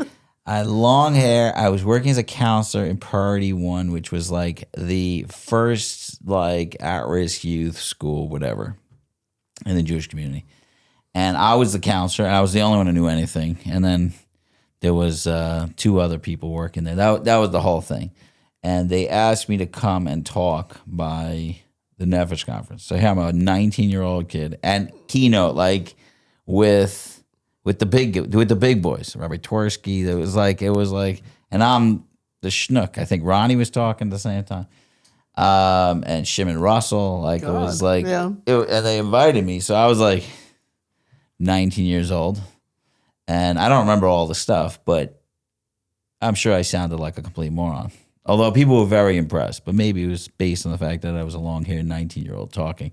I had long hair. I was working as a counselor in Priority 1, which was like the first like at-risk youth school, whatever, in the Jewish community. And I was the counselor, and I was the only one who knew anything. And then there was 2 other people working there. That was the whole thing. And they asked me to come and talk by the Nefesh conference. So here I'm a 19-year-old kid and keynote like with the big boys, Rabbi Twersky. It was like, and I'm the schnook. I think Ronnie was talking at the same time, and Shimon Russell. Like God, it was like, yeah. And they invited me. So I was like 19 years old, and I don't remember all the stuff, but I'm sure I sounded like a complete moron. Although people were very impressed, but maybe it was based on the fact that I was a long-haired 19-year-old talking.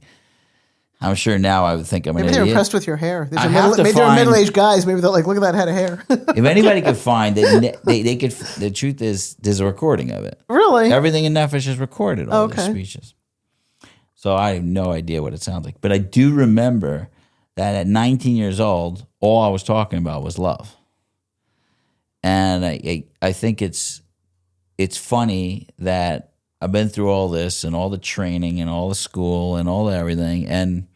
I'm sure now I would think I'm an Maybe they're idiot. impressed with your hair. These I are have to they're find- middle-aged guys. Maybe they're like, look at that head of hair. If anybody could find it, they could. The truth is, there's a recording of it. Really? Everything in Nefesh is recorded. All these Okay. speeches. So I have no idea what it sounds like, but I do remember that at 19 years old, all I was talking about was love. And I think it's funny that I've been through all this and all the training and all the school and all the everything, and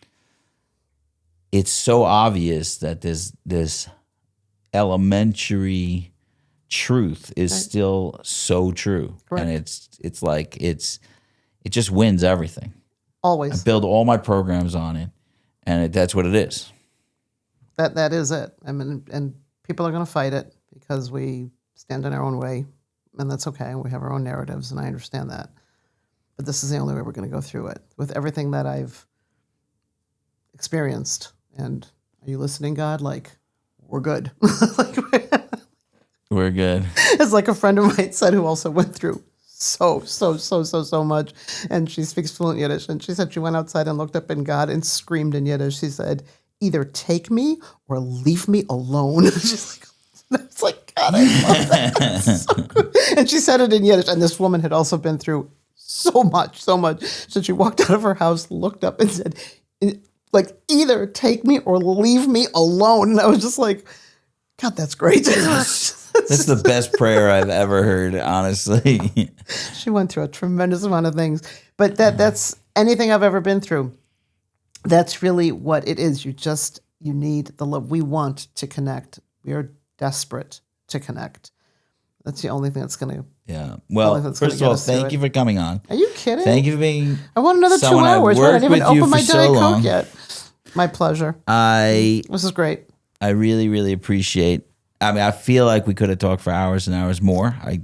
it's so obvious that this elementary truth is still so true. Correct. And it's like it just wins everything. I Always. build all my programs on it, and that's what it is. That is it. I mean, and people are going to fight it because we stand in our own way, and that's okay. We have our own narratives, and I understand that. But this is the only way we're going to go through it with everything that I've experienced. And are you listening, God? Like, we're good. We're good. It's like a friend of mine said who also went through so much. And she speaks fluent Yiddish. And she said she went outside and looked up in God and screamed in Yiddish. She said, either take me or leave me alone. She's like, it's like, God, I love that. That's so good. And she said it in Yiddish. And this woman had also been through so much. So she walked out of her house, looked up and said, like, either take me or leave me alone. And I was just like, God, that's great. That's the best prayer I've ever heard, honestly. She went through a tremendous amount of things. But that's anything I've ever been through. That's really what it is. You need the love. We want to connect. We are desperate to connect. That's the only thing that's going to. Yeah. Well, that's first of gonna all, get us through thank it. you for coming on. Are you kidding? Thank you for being. I want another 2 someone I've hours. I worked didn't even with you open my for so Diet Coke long. yet. My pleasure. This is great. I really, really appreciate. I mean, I feel like we could have talked for hours and hours more. I'll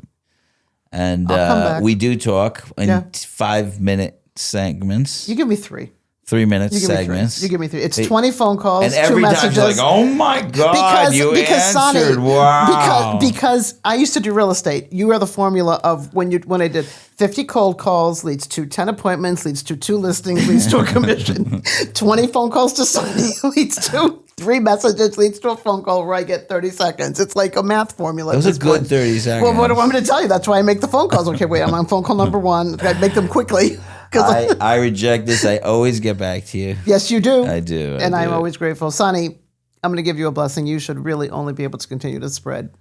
come back. We do talk in Yeah. 5-minute segments, You give me 3. 3-minute You give me 3. segments. You give me 3. It's 20 phone calls, and 2 every time messages. she's like, "Oh my God, you answered! Sonny, Wow!" because I used to do real estate. You are the formula of when I did 50 cold calls leads to 10 appointments, leads to 2 listings, leads to a commission. 20 phone calls to Sonny leads to 3 messages, leads to a phone call where I get 30 seconds. It's like a math formula. It was a good 30 seconds. Well, what do I want me to tell you? That's why I make the phone calls. Okay, wait, I'm on phone call number 1. I make them quickly. I reject this. I always get back to you. Yes, you do. I do. And I'm always grateful. Sonny, I'm going to give you a blessing. You should really only be able to continue to spread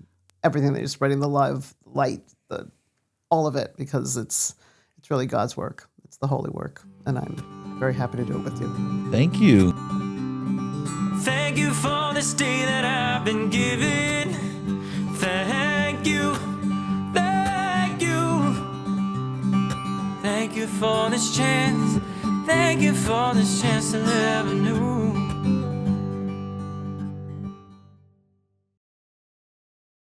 everything that you're spreading, the love, light, all of it, because it's really God's work. It's the holy work. And I'm very happy to do it with you. Thank you. Thank you for this day that I've been given. Thank you. Thank you. Thank you for this chance. Thank you for this chance to live anew.